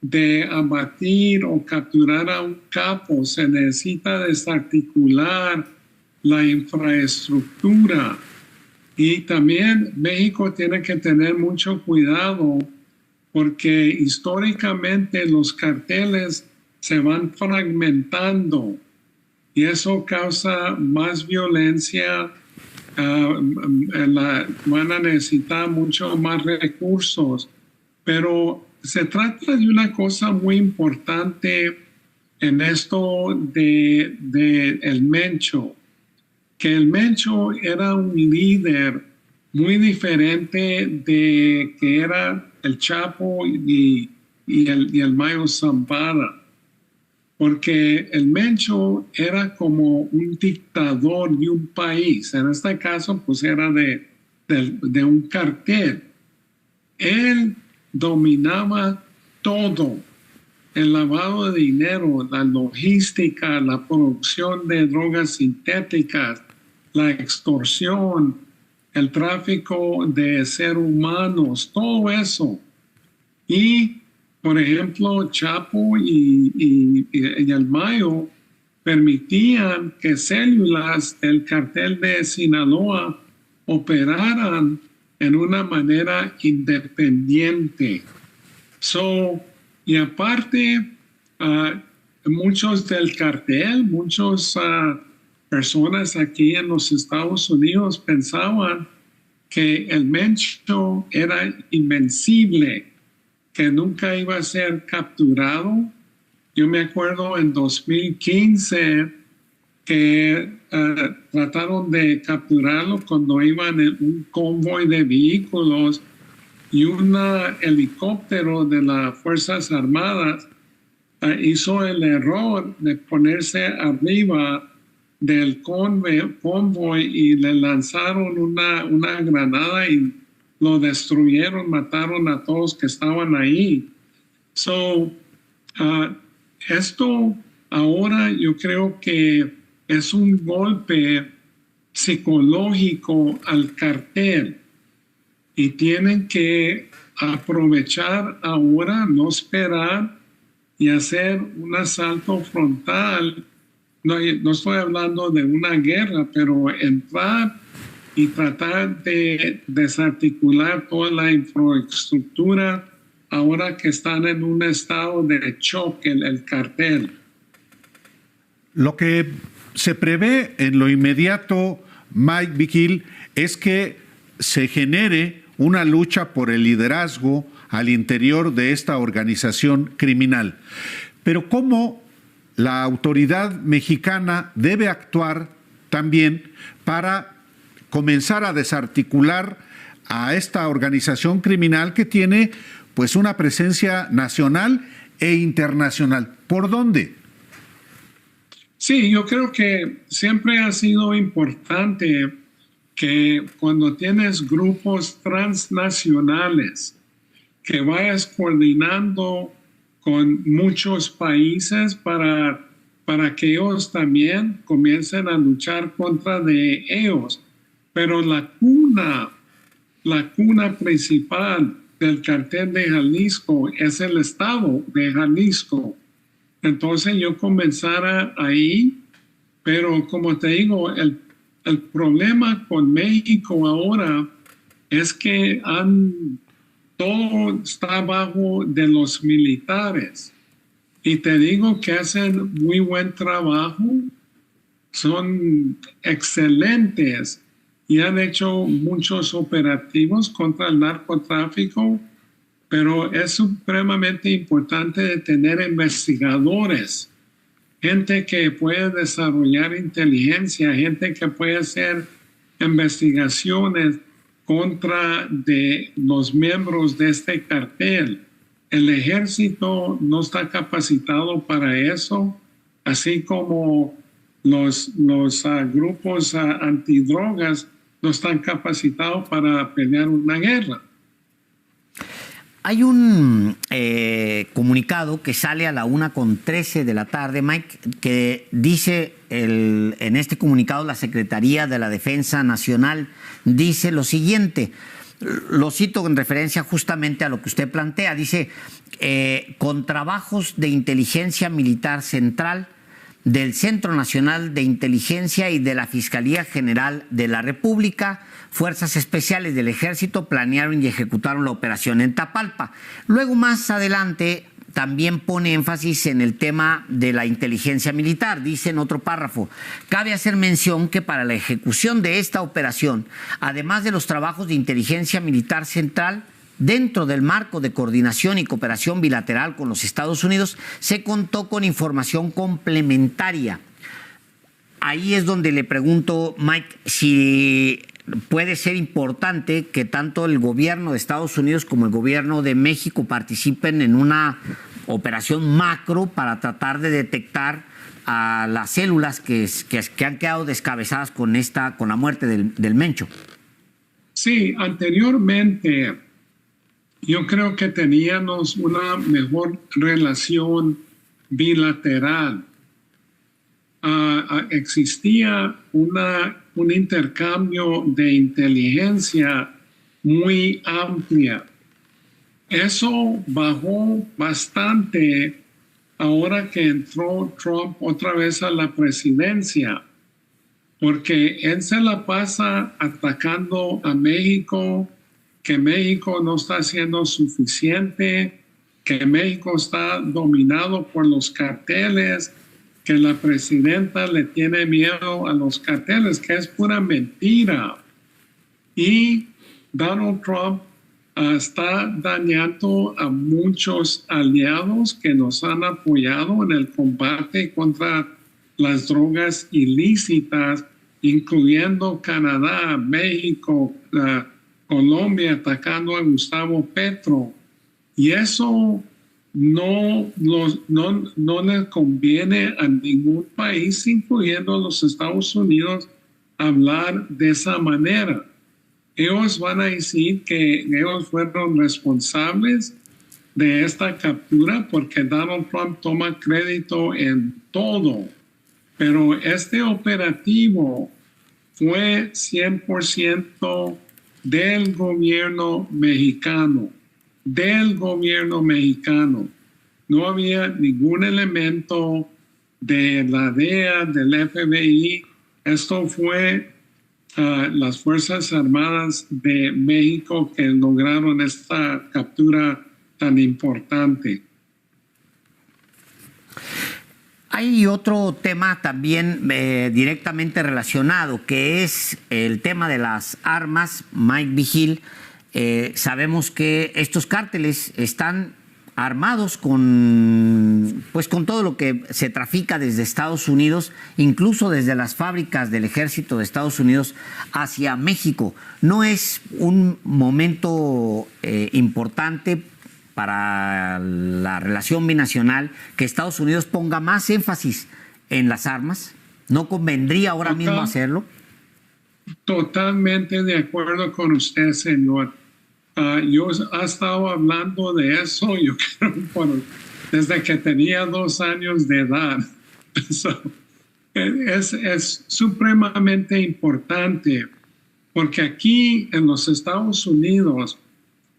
de abatir o capturar a un capo. Se necesita desarticular la infraestructura, y también México tiene que tener mucho cuidado porque históricamente los carteles se van fragmentando y eso causa más violencia. Van a necesitar mucho más recursos, pero se trata de una cosa muy importante en esto de el Mencho, que el Mencho era un líder muy diferente de que era el Chapo y el Mayo Zambada, porque el Mencho era como un dictador de un país. En este caso, pues era de un cartel. Él dominaba todo: el lavado de dinero, la logística, la producción de drogas sintéticas, la extorsión, el tráfico de seres humanos, todo eso. Y, por ejemplo, Chapo y el Mayo permitían que células del cartel de Sinaloa operaran en una manera independiente. Y aparte, muchos del cartel, muchas personas aquí en los Estados Unidos pensaban que el Mencho era invencible, que nunca iba a ser capturado. Yo me acuerdo en 2015 que trataron de capturarlo cuando iban en un convoy de vehículos y un helicóptero de las Fuerzas Armadas hizo el error de ponerse arriba del convoy y le lanzaron una granada y lo destruyeron, mataron a todos que estaban ahí. Esto ahora yo creo que es un golpe psicológico al cartel y tienen que aprovechar ahora, no esperar y hacer un asalto frontal. No estoy hablando de una guerra, pero entrar y tratar de desarticular toda la infraestructura ahora que están en un estado de choque el cartel. Lo que se prevé en lo inmediato, Mike Vigil, es que se genere una lucha por el liderazgo al interior de esta organización criminal. Pero ¿cómo la autoridad mexicana debe actuar también para comenzar a desarticular a esta organización criminal que tiene pues una presencia nacional e internacional? ¿Por dónde? Sí, yo creo que siempre ha sido importante que cuando tienes grupos transnacionales, que vayas coordinando con muchos países para que ellos también comiencen a luchar contra de ellos. Pero la cuna principal del cartel de Jalisco es el estado de Jalisco. Entonces yo comenzara ahí, pero como te digo, el problema con México ahora es que todo está abajo de los militares. Y te digo que hacen muy buen trabajo, son excelentes y han hecho muchos operativos contra el narcotráfico, pero es supremamente importante de tener investigadores, gente que puede desarrollar inteligencia, gente que puede hacer investigaciones contra de los miembros de este cartel. El ejército no está capacitado para eso, así como los grupos antidrogas no están capacitados para pelear una guerra. Hay un comunicado que sale a la 1:13 de la tarde, Mike, que dice, en este comunicado la Secretaría de la Defensa Nacional dice lo siguiente, lo cito en referencia justamente a lo que usted plantea, dice, con trabajos de inteligencia militar central, del Centro Nacional de Inteligencia y de la Fiscalía General de la República, fuerzas especiales del Ejército planearon y ejecutaron la operación en Tapalpa. Luego, más adelante, también pone énfasis en el tema de la inteligencia militar. Dice en otro párrafo, cabe hacer mención que para la ejecución de esta operación, además de los trabajos de inteligencia militar central, dentro del marco de coordinación y cooperación bilateral con los Estados Unidos, se contó con información complementaria. Ahí es donde le pregunto, Mike, si puede ser importante que tanto el gobierno de Estados Unidos como el gobierno de México participen en una operación macro para tratar de detectar a las células que han quedado descabezadas con la muerte del Mencho. Sí, anteriormente yo creo que teníamos una mejor relación bilateral. Existía un intercambio de inteligencia muy amplia. Eso bajó bastante ahora que entró Trump otra vez a la presidencia, porque él se la pasa atacando a México, que México no está haciendo suficiente, que México está dominado por los carteles, que la presidenta le tiene miedo a los carteles, que es pura mentira. Y Donald Trump está dañando a muchos aliados que nos han apoyado en el combate contra las drogas ilícitas, incluyendo Canadá, México, Colombia, atacando a Gustavo Petro. Y eso no le conviene a ningún país, incluyendo los Estados Unidos, hablar de esa manera. Ellos van a decir que ellos fueron responsables de esta captura porque Donald Trump toma crédito en todo. Pero este operativo fue 100% del gobierno mexicano. No había ningún elemento de la DEA, del FBI. Esto fue las Fuerzas Armadas de México que lograron esta captura tan importante. Hay otro tema también directamente relacionado, que es el tema de las armas. Mike Vigil, sabemos que estos cárteles están armados con todo lo que se trafica desde Estados Unidos, incluso desde las fábricas del ejército de Estados Unidos hacia México. ¿No es un momento importante para la relación binacional que Estados Unidos ponga más énfasis en las armas? ¿No convendría ahora mismo hacerlo? Totalmente de acuerdo con usted, señor. Yo he estado hablando de eso, yo creo, desde que tenía 2 años de edad. Es supremamente importante porque aquí en los Estados Unidos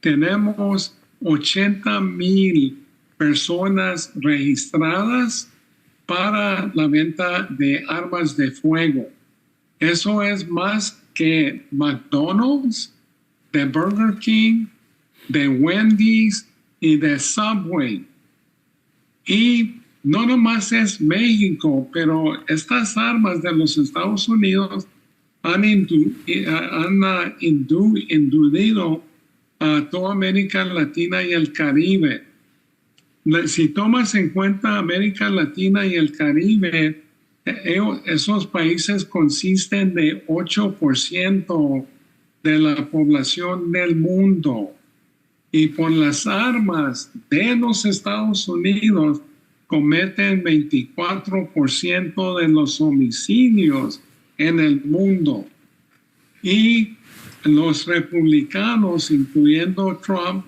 tenemos 80,000 personas registradas para la venta de armas de fuego. Eso es más que McDonald's, de Burger King, de Wendy's y de Subway. Y no nomás es México, pero estas armas de los Estados Unidos han inducido a toda América Latina y el Caribe. Si tomas en cuenta América Latina y el Caribe, esos países consisten de 8% de la población del mundo. Y por las armas de los Estados Unidos cometen 24% de los homicidios en el mundo. Y los republicanos, incluyendo Trump,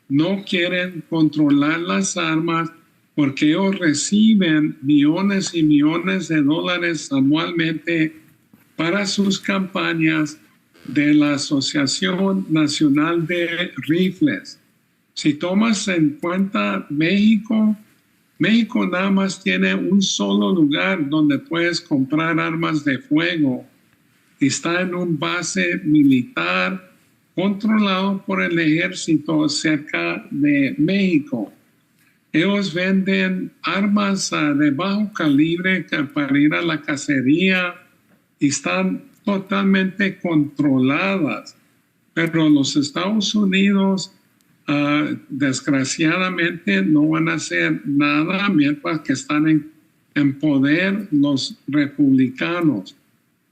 no quieren controlar las armas porque ellos reciben millones y millones de dólares anualmente para sus campañas de la Asociación Nacional de Rifles. Si tomas en cuenta México nada más tiene un solo lugar donde puedes comprar armas de fuego. Está en un base militar controlado por el ejército cerca de México. Ellos venden armas de bajo calibre para ir a la cacería y están totalmente controladas. Pero los Estados Unidos desgraciadamente no van a hacer nada mientras que están en poder los republicanos.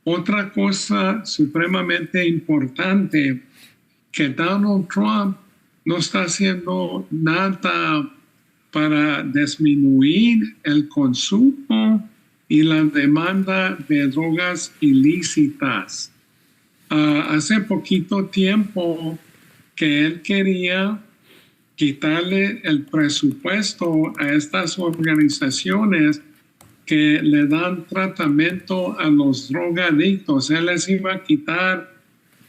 Otra cosa supremamente importante, que Donald Trump no está haciendo nada para disminuir el consumo y la demanda de drogas ilícitas. Hace poquito tiempo que él quería quitarle el presupuesto a estas organizaciones que le dan tratamiento a los drogadictos. Él les iba a quitar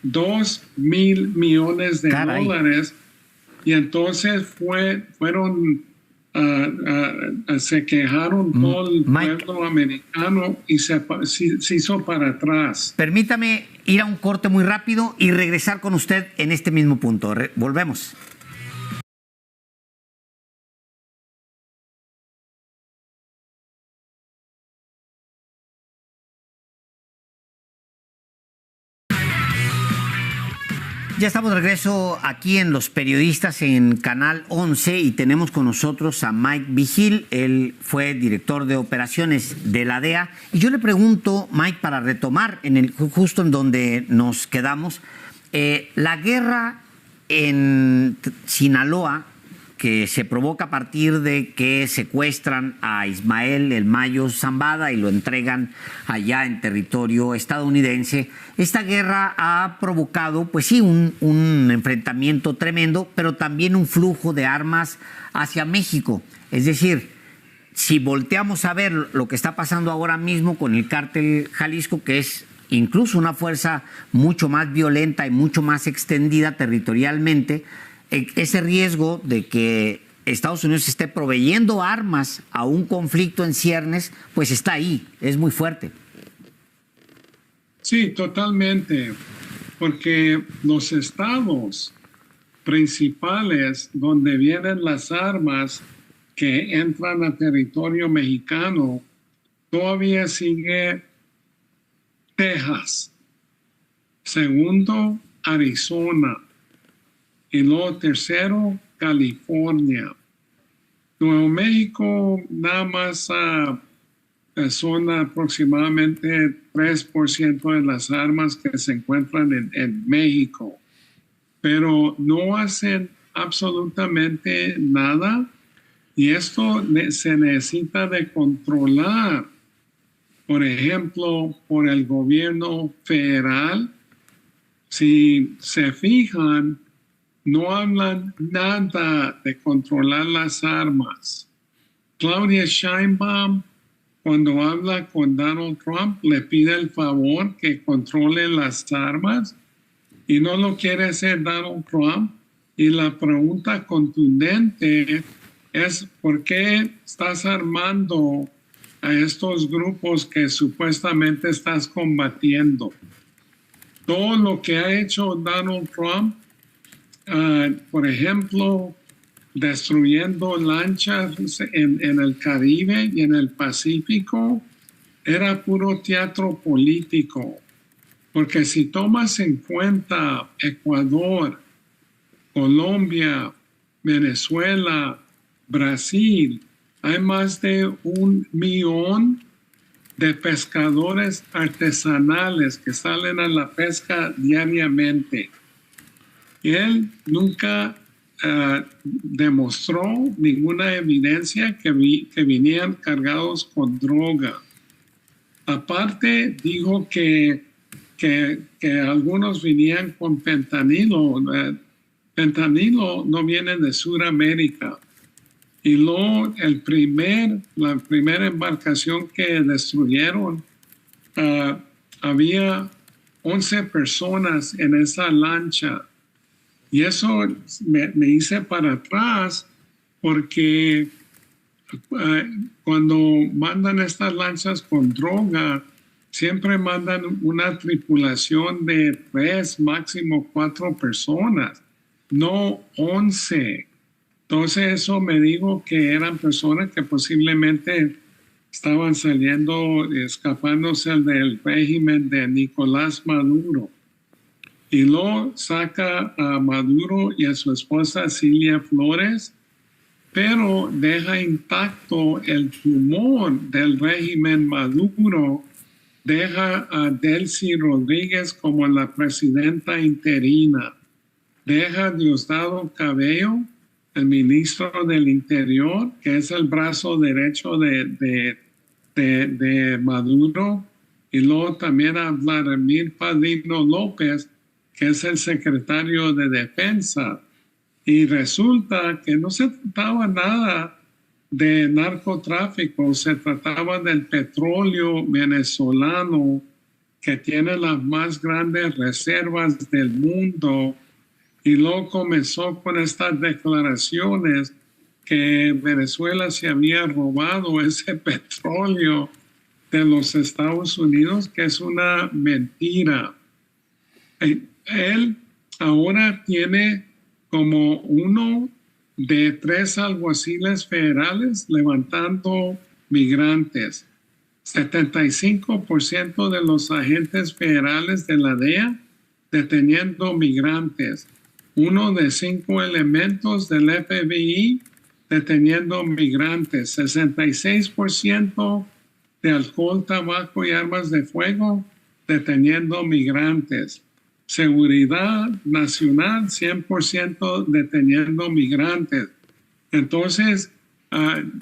2,000 millones de dólares y entonces se quejaron todo el pueblo americano y se hizo para atrás. Permítame ir a un corte muy rápido y regresar con usted en este mismo punto. Volvemos. Ya estamos de regreso aquí en Los Periodistas en Canal 11 y tenemos con nosotros a Mike Vigil. Él fue director de operaciones de la DEA. Y yo le pregunto, Mike, para retomar justo en donde nos quedamos, la guerra en Sinaloa que se provoca a partir de que secuestran a Ismael El Mayo Zambada y lo entregan allá en territorio estadounidense. Esta guerra ha provocado, pues sí, un enfrentamiento tremendo, pero también un flujo de armas hacia México. Es decir, si volteamos a ver lo que está pasando ahora mismo con el cártel Jalisco, que es incluso una fuerza mucho más violenta y mucho más extendida territorialmente, ese riesgo de que Estados Unidos esté proveyendo armas a un conflicto en ciernes, pues está ahí, es muy fuerte. Sí, totalmente, porque los estados principales donde vienen las armas que entran a territorio mexicano, todavía sigue Texas, segundo, Arizona, y luego tercero, California. Nuevo México nada más son aproximadamente 3% de las armas que se encuentran en México, pero no hacen absolutamente nada y esto se necesita de controlar, por ejemplo, por el gobierno federal. Si se fijan, no hablan nada de controlar las armas. Claudia Sheinbaum, cuando habla con Donald Trump, le pide el favor que controle las armas y no lo quiere hacer Donald Trump. Y la pregunta contundente es, ¿por qué estás armando a estos grupos que supuestamente estás combatiendo? Todo lo que ha hecho Donald Trump, por ejemplo, destruyendo lanchas en el Caribe y en el Pacífico, era puro teatro político. Porque si tomas en cuenta Ecuador, Colombia, Venezuela, Brasil, hay más de 1 millón de pescadores artesanales que salen a la pesca diariamente. Y él nunca demostró ninguna evidencia que vinieran cargados con droga. Aparte, dijo que algunos venían con fentanilo. Fentanilo no viene de Sudamérica. Y luego la primera embarcación que destruyeron, había 11 personas en esa lancha. Y eso me hice para atrás porque cuando mandan estas lanchas con droga, siempre mandan una tripulación de 3, máximo 4 personas, no 11. Entonces eso me dijo que eran personas que posiblemente estaban escapándose del régimen de Nicolás Maduro. Y luego saca a Maduro y a su esposa Cilia Flores, pero deja intacto el tumor del régimen Maduro, deja a Delcy Rodríguez como la presidenta interina, deja a Diosdado Cabello, el ministro del Interior, que es el brazo derecho de Maduro, y luego también a Vladimir Padrino López, que es el secretario de Defensa. Y resulta que no se trataba nada de narcotráfico, se trataba del petróleo venezolano, que tiene las más grandes reservas del mundo. Y luego comenzó con estas declaraciones que Venezuela se había robado ese petróleo de los Estados Unidos, que es una mentira. Él ahora tiene como uno de 3 alguaciles federales levantando migrantes. 75% de los agentes federales de la DEA deteniendo migrantes. 1 de 5 elementos del FBI deteniendo migrantes. 66% de alcohol, tabaco y armas de fuego deteniendo migrantes. Seguridad Nacional, 100% deteniendo migrantes. Entonces,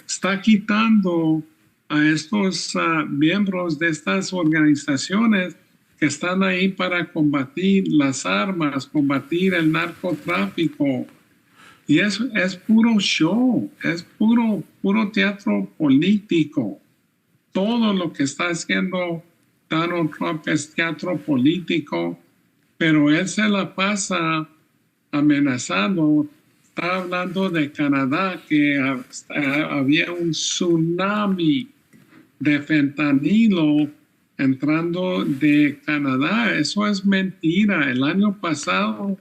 está quitando a estos miembros de estas organizaciones que están ahí para combatir las armas, combatir el narcotráfico. Y eso es puro show, es puro teatro político. Todo lo que está haciendo Donald Trump es teatro político, pero él se la pasa amenazando. Está hablando de Canadá, que había un tsunami de fentanilo entrando de Canadá. Eso es mentira. El año pasado,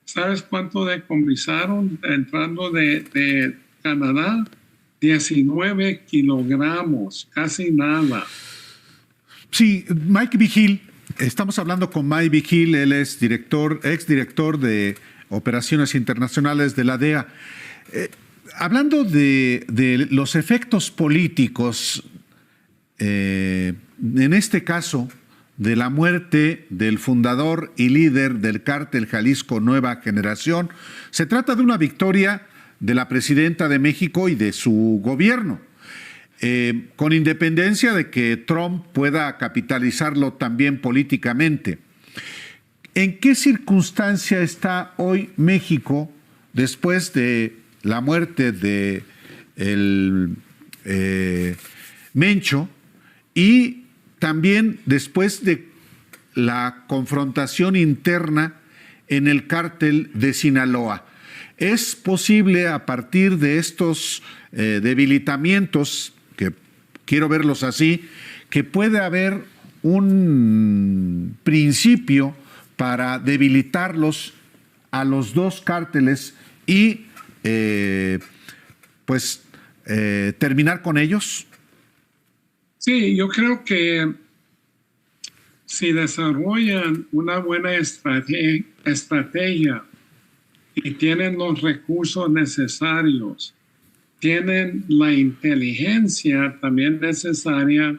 ¿sabes cuánto decomisaron entrando de Canadá? 19 kilogramos, casi nada. Sí, Mike Vigil, estamos hablando con Mike Vigil, él es exdirector de Operaciones Internacionales de la DEA. Hablando de los efectos políticos, en este caso, de la muerte del fundador y líder del cártel Jalisco Nueva Generación, se trata de una victoria de la presidenta de México y de su gobierno, con independencia de que Trump pueda capitalizarlo también políticamente. ¿En qué circunstancia está hoy México después de la muerte de Mencho y también después de la confrontación interna en el cártel de Sinaloa? ¿Es posible a partir de estos debilitamientos, que quiero verlos así, que puede haber un principio para debilitarlos a los dos cárteles y terminar con ellos? Sí, yo creo que si desarrollan una buena estrategia y tienen los recursos necesarios, tienen la inteligencia también necesaria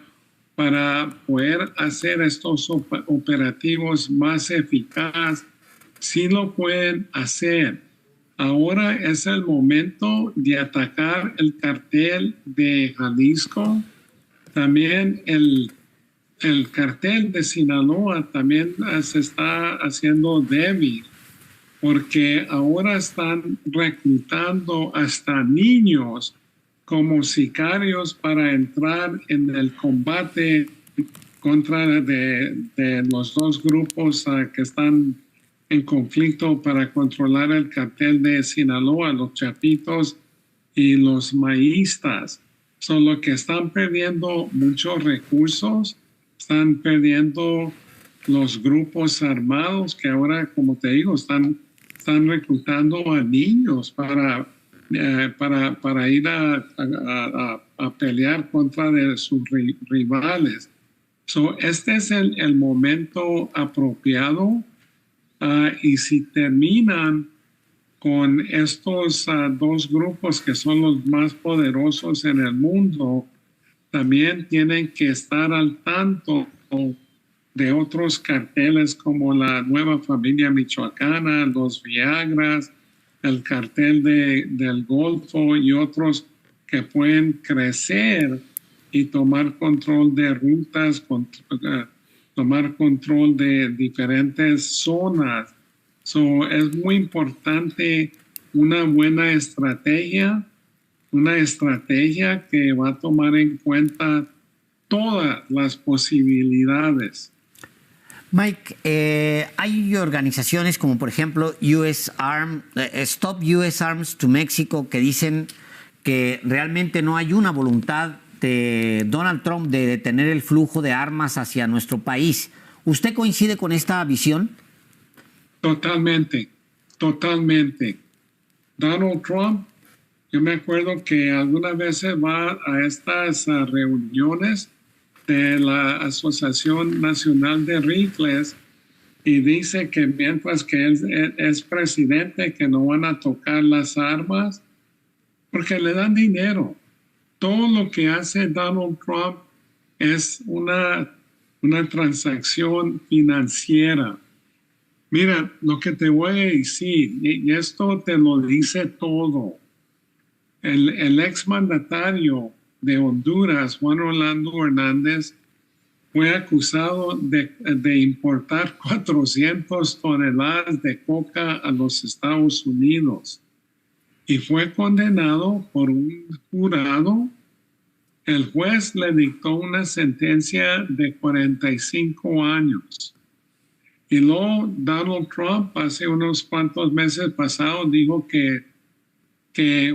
para poder hacer estos operativos más eficaces, sí lo pueden hacer. Ahora es el momento de atacar el cartel de Jalisco, también el cartel de Sinaloa también se está haciendo débil, porque ahora están reclutando hasta niños como sicarios para entrar en el combate contra de los dos grupos que están en conflicto para controlar el cartel de Sinaloa, los chapitos y los maístas. Son los que están perdiendo muchos recursos, están perdiendo los grupos armados que ahora, como te digo, están reclutando a niños para ir a pelear contra de sus rivales. Este es el momento apropiado, y si terminan con estos dos grupos que son los más poderosos en el mundo, también tienen que estar al tanto de otros carteles como la Nueva Familia Michoacana, los Viagras, el cartel del Golfo y otros que pueden crecer y tomar control de rutas, tomar control de diferentes zonas. Es muy importante una buena estrategia, una estrategia que va a tomar en cuenta todas las posibilidades. Mike, hay organizaciones como por ejemplo Stop US Arms to Mexico, que dicen que realmente no hay una voluntad de Donald Trump de detener el flujo de armas hacia nuestro país. ¿Usted coincide con esta visión? Totalmente. Donald Trump, yo me acuerdo que algunas veces va a estas reuniones de la Asociación Nacional de Rifles y dice que mientras que él es presidente, que no van a tocar las armas porque le dan dinero. Todo lo que hace Donald Trump es una transacción financiera. Mira, lo que te voy a decir, y esto te lo dice todo. el exmandatario de Honduras, Juan Orlando Hernández, fue acusado de importar 400 toneladas de coca a los Estados Unidos y fue condenado por un jurado. El juez le dictó una sentencia de 45 años. Y luego Donald Trump, hace unos cuantos meses pasados, dijo que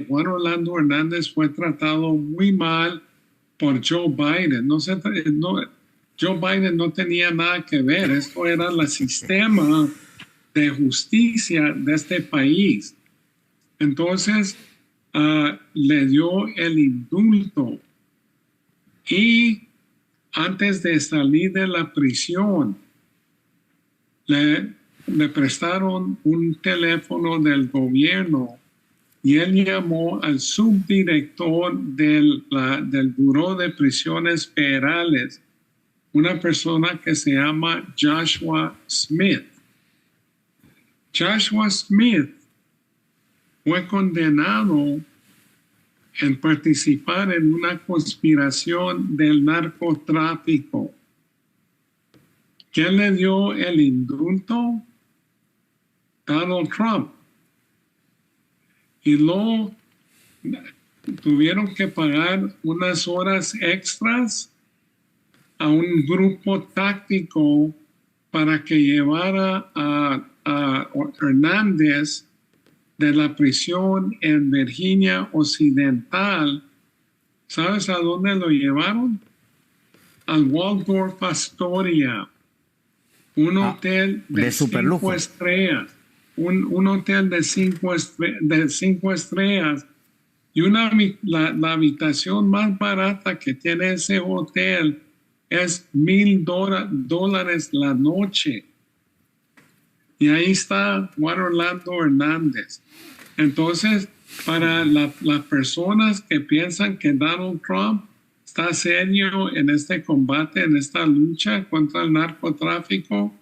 Juan Orlando Hernández fue tratado muy mal por Joe Biden. Joe Biden no tenía nada que ver. Esto era el sistema de justicia de este país. Entonces, le dio el indulto. Y antes de salir de la prisión, le prestaron un teléfono del gobierno y él llamó al subdirector del Buró de Prisiones Federales, una persona que se llama Joshua Smith. Joshua Smith fue condenado en participar en una conspiración del narcotráfico. ¿Quién le dio el indulto? Donald Trump. Y luego tuvieron que pagar unas horas extras a un grupo táctico para que llevara a Hernández de la prisión en Virginia Occidental. ¿Sabes a dónde lo llevaron? Al Waldorf Astoria, un hotel de 5 estrellas, un hotel de 5 estrellas, y la habitación más barata que tiene ese hotel es $1,000 la noche. Y ahí está Juan Orlando Hernández. Entonces, para las personas que piensan que Donald Trump está serio en este combate, en esta lucha contra el narcotráfico,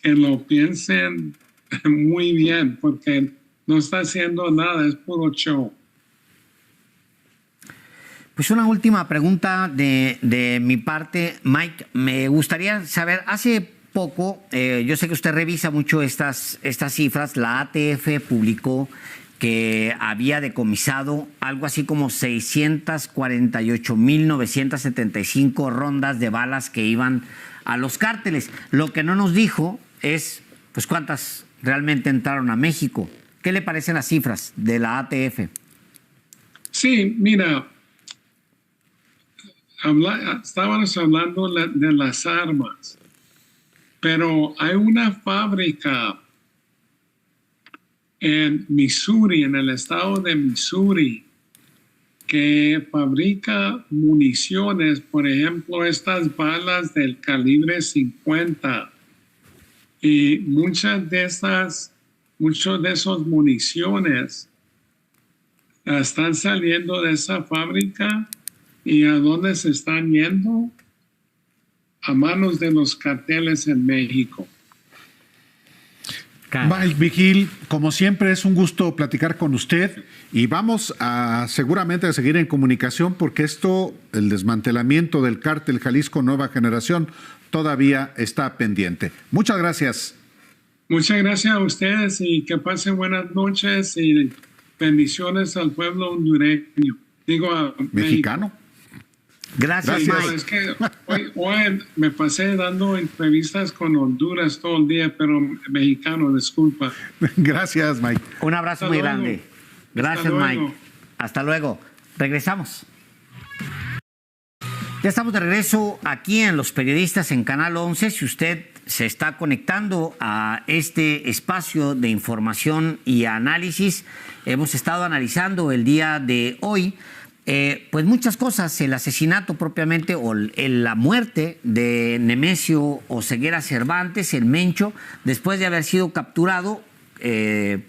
que lo piensen muy bien, porque no está haciendo nada, es puro show. Pues una última pregunta de mi parte, Mike. Me gustaría saber, hace poco, yo sé que usted revisa mucho estas cifras, la ATF publicó que había decomisado algo así como 648,975 rondas de balas que iban a los cárteles. Lo que no nos dijo es, pues, cuántas realmente entraron a México. ¿Qué le parecen las cifras de la ATF? Sí, mira, estábamos hablando de las armas, pero hay una fábrica en Missouri, en el estado de Missouri, que fabrica municiones, por ejemplo, estas balas del calibre 50. Y muchas de esos municiones están saliendo de esa fábrica. ¿Y a dónde se están yendo? A manos de los carteles en México. Mike Vigil, como siempre es un gusto platicar con usted y vamos a seguramente a seguir en comunicación porque el desmantelamiento del cártel Jalisco Nueva Generación todavía está pendiente. Muchas gracias. Muchas gracias a ustedes y que pasen buenas noches y bendiciones al pueblo hondureño. Digo a mexicano. México. Gracias, Mike. Es que hoy me pasé dando entrevistas con Honduras todo el día, pero mexicano, disculpa. Gracias, Mike. Un abrazo muy grande. Gracias, Mike. Hasta luego. Regresamos. Ya estamos de regreso aquí en Los Periodistas en Canal 11. Si usted se está conectando a este espacio de información y análisis, hemos estado analizando el día de hoy pues muchas cosas, el asesinato propiamente o la muerte de Nemesio Oseguera Cervantes, el Mencho, después de haber sido capturado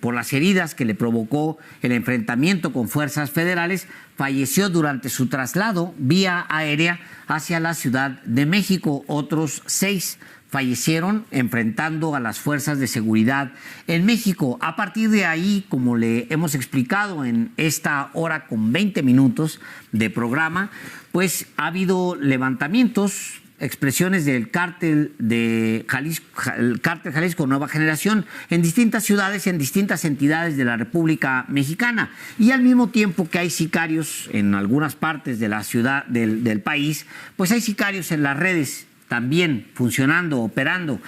por las heridas que le provocó el enfrentamiento con fuerzas federales, falleció durante su traslado vía aérea hacia la Ciudad de México. Otros 6 fallecieron enfrentando a las fuerzas de seguridad en México. A partir de ahí, como le hemos explicado en esta hora con 20 minutos de programa, pues ha habido levantamientos, expresiones del cártel de Jalisco, el cártel Jalisco Nueva Generación, en distintas ciudades y en distintas entidades de la República Mexicana. Y al mismo tiempo que hay sicarios en algunas partes de la ciudad del país, pues hay sicarios en las redes también funcionando, operando.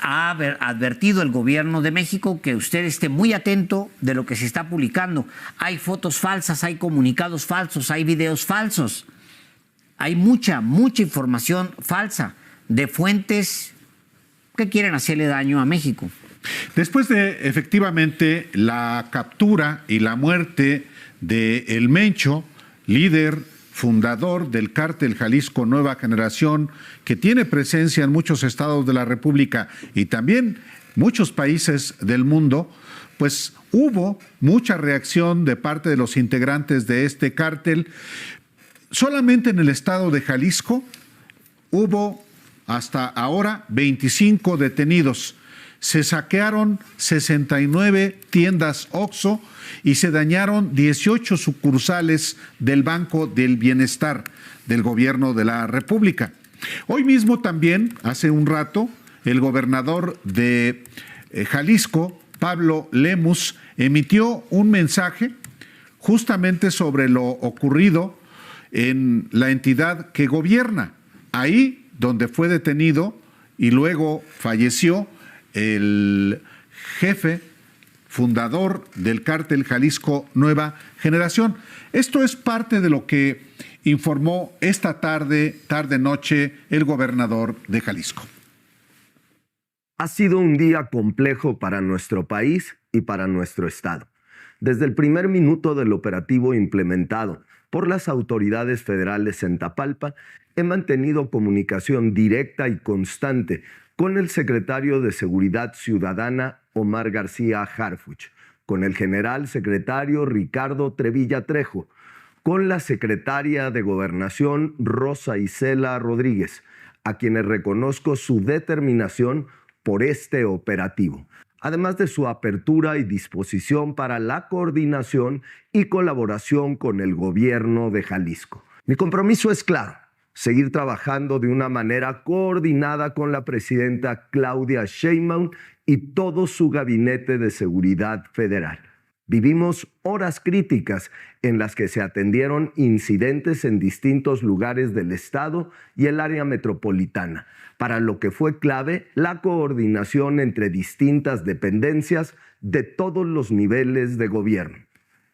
Ha advertido el gobierno de México que usted esté muy atento de lo que se está publicando. Hay fotos falsas, hay comunicados falsos, hay videos falsos. Hay mucha información falsa de fuentes que quieren hacerle daño a México. Después de, efectivamente, la captura y la muerte de El Mencho, líder fundador del cártel Jalisco Nueva Generación, que tiene presencia en muchos estados de la República y también muchos países del mundo, pues hubo mucha reacción de parte de los integrantes de este cártel. Solamente en el estado de Jalisco hubo hasta ahora 25 detenidos. Se saquearon 69 tiendas OXXO y se dañaron 18 sucursales del Banco del Bienestar del Gobierno de la República. Hoy mismo también, hace un rato, el gobernador de Jalisco, Pablo Lemus, emitió un mensaje justamente sobre lo ocurrido en la entidad que gobierna, ahí donde fue detenido y luego falleció el jefe fundador del cártel Jalisco Nueva Generación. Esto es parte de lo que informó esta tarde-noche, el gobernador de Jalisco. Ha sido un día complejo para nuestro país y para nuestro estado. Desde el primer minuto del operativo implementado por las autoridades federales en Tapalpa, he mantenido comunicación directa y constante con el secretario de Seguridad Ciudadana, Omar García Harfuch, con el general secretario Ricardo Trevilla Trejo, con la secretaria de Gobernación, Rosa Isela Rodríguez, a quienes reconozco su determinación por este operativo, además de su apertura y disposición para la coordinación y colaboración con el gobierno de Jalisco. Mi compromiso es claro: seguir trabajando de una manera coordinada con la presidenta Claudia Sheinbaum y todo su gabinete de seguridad federal. Vivimos horas críticas en las que se atendieron incidentes en distintos lugares del estado y el área metropolitana, para lo que fue clave la coordinación entre distintas dependencias de todos los niveles de gobierno.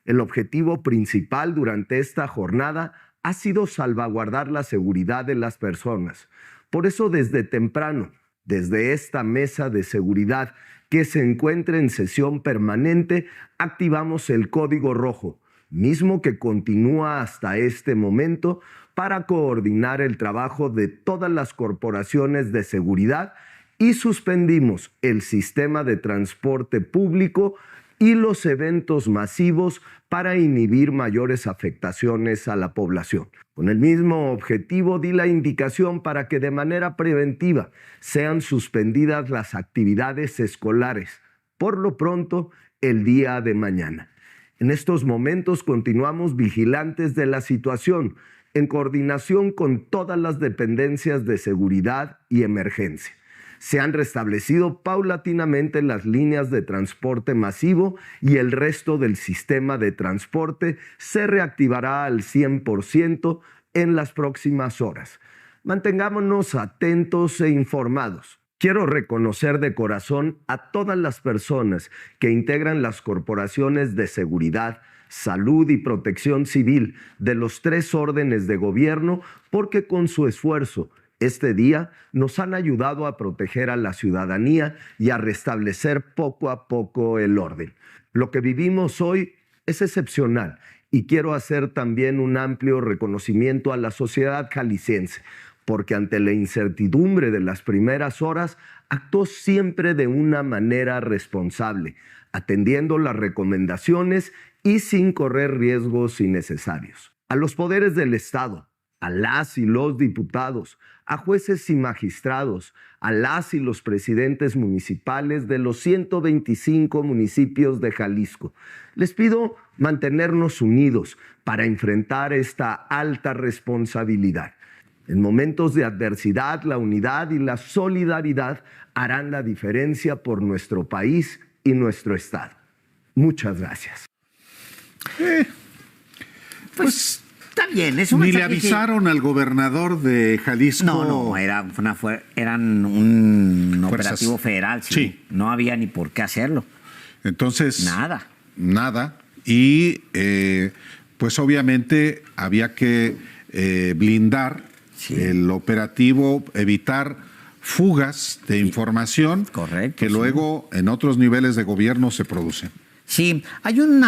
El objetivo principal durante esta jornada ha sido salvaguardar la seguridad de las personas. Por eso, desde temprano, desde esta mesa de seguridad que se encuentra en sesión permanente, activamos el Código Rojo, mismo que continúa hasta este momento para coordinar el trabajo de todas las corporaciones de seguridad, y suspendimos el sistema de transporte público y los eventos masivos para inhibir mayores afectaciones a la población. Con el mismo objetivo, di la indicación para que de manera preventiva sean suspendidas las actividades escolares, por lo pronto el día de mañana. En estos momentos continuamos vigilantes de la situación, en coordinación con todas las dependencias de seguridad y emergencia. Se han restablecido paulatinamente las líneas de transporte masivo y el resto del sistema de transporte se reactivará al 100% en las próximas horas. Mantengámonos atentos e informados. Quiero reconocer de corazón a todas las personas que integran las corporaciones de seguridad, salud y protección civil de los 3 órdenes de gobierno, porque con su esfuerzo este día nos han ayudado a proteger a la ciudadanía y a restablecer poco a poco el orden. Lo que vivimos hoy es excepcional y quiero hacer también un amplio reconocimiento a la sociedad jalisciense, porque ante la incertidumbre de las primeras horas actuó siempre de una manera responsable, atendiendo las recomendaciones y sin correr riesgos innecesarios. A los poderes del Estado, a las y los diputados, a jueces y magistrados, a las y los presidentes municipales de los 125 municipios de Jalisco. Les pido mantenernos unidos para enfrentar esta alta responsabilidad. En momentos de adversidad, la unidad y la solidaridad harán la diferencia por nuestro país y nuestro estado. Muchas gracias. Pues está bien. Es un ni le mensaje que- avisaron al gobernador de Jalisco. No, eran un Fuerzas. operativo federal. Sí. No había ni por qué hacerlo. Entonces, Nada. Y pues obviamente había que blindar Sí. el operativo, evitar fugas de información Correcto, que sí. luego en otros niveles de gobierno se producen. Sí, hay un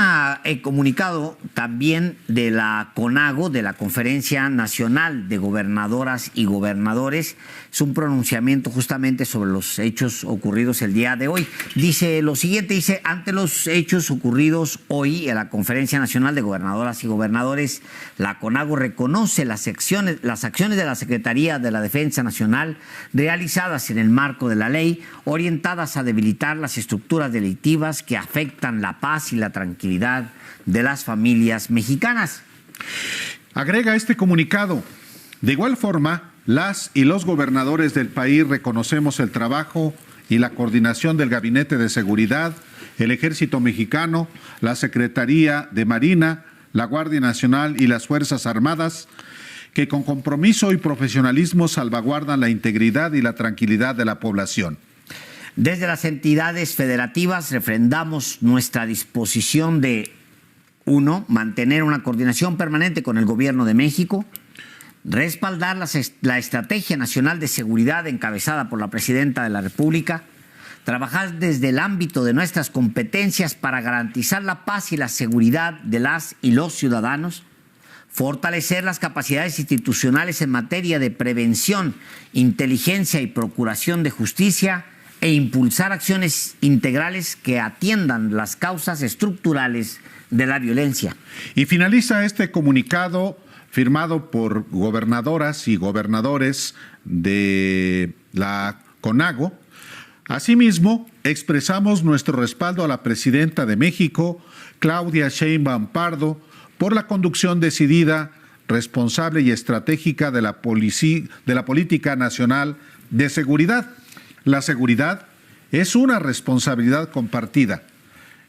comunicado también de la CONAGO, de la Conferencia Nacional de Gobernadoras y Gobernadores. Es un pronunciamiento justamente sobre los hechos ocurridos el día de hoy. Dice lo siguiente, dice, ante los hechos ocurridos hoy en la Conferencia Nacional de Gobernadoras y Gobernadores, la CONAGO reconoce las acciones de la Secretaría de la Defensa Nacional realizadas en el marco de la ley, orientadas a debilitar las estructuras delictivas que afectan la paz y la tranquilidad de las familias mexicanas. Agrega este comunicado. De igual forma, las y los gobernadores del país reconocemos el trabajo y la coordinación del Gabinete de Seguridad, el Ejército Mexicano, la Secretaría de Marina, la Guardia Nacional y las Fuerzas Armadas, que con compromiso y profesionalismo salvaguardan la integridad y la tranquilidad de la población. Desde las entidades federativas refrendamos nuestra disposición de, 1, mantener una coordinación permanente con el Gobierno de México, respaldar la Estrategia Nacional de Seguridad encabezada por la Presidenta de la República, trabajar desde el ámbito de nuestras competencias para garantizar la paz y la seguridad de las y los ciudadanos, fortalecer las capacidades institucionales en materia de prevención, inteligencia y procuración de justicia, e impulsar acciones integrales que atiendan las causas estructurales de la violencia. Y finaliza este comunicado firmado por gobernadoras y gobernadores de la CONAGO. Asimismo, expresamos nuestro respaldo a la presidenta de México, Claudia Sheinbaum Pardo, por la conducción decidida, responsable y estratégica de la Política Nacional de Seguridad. La seguridad es una responsabilidad compartida.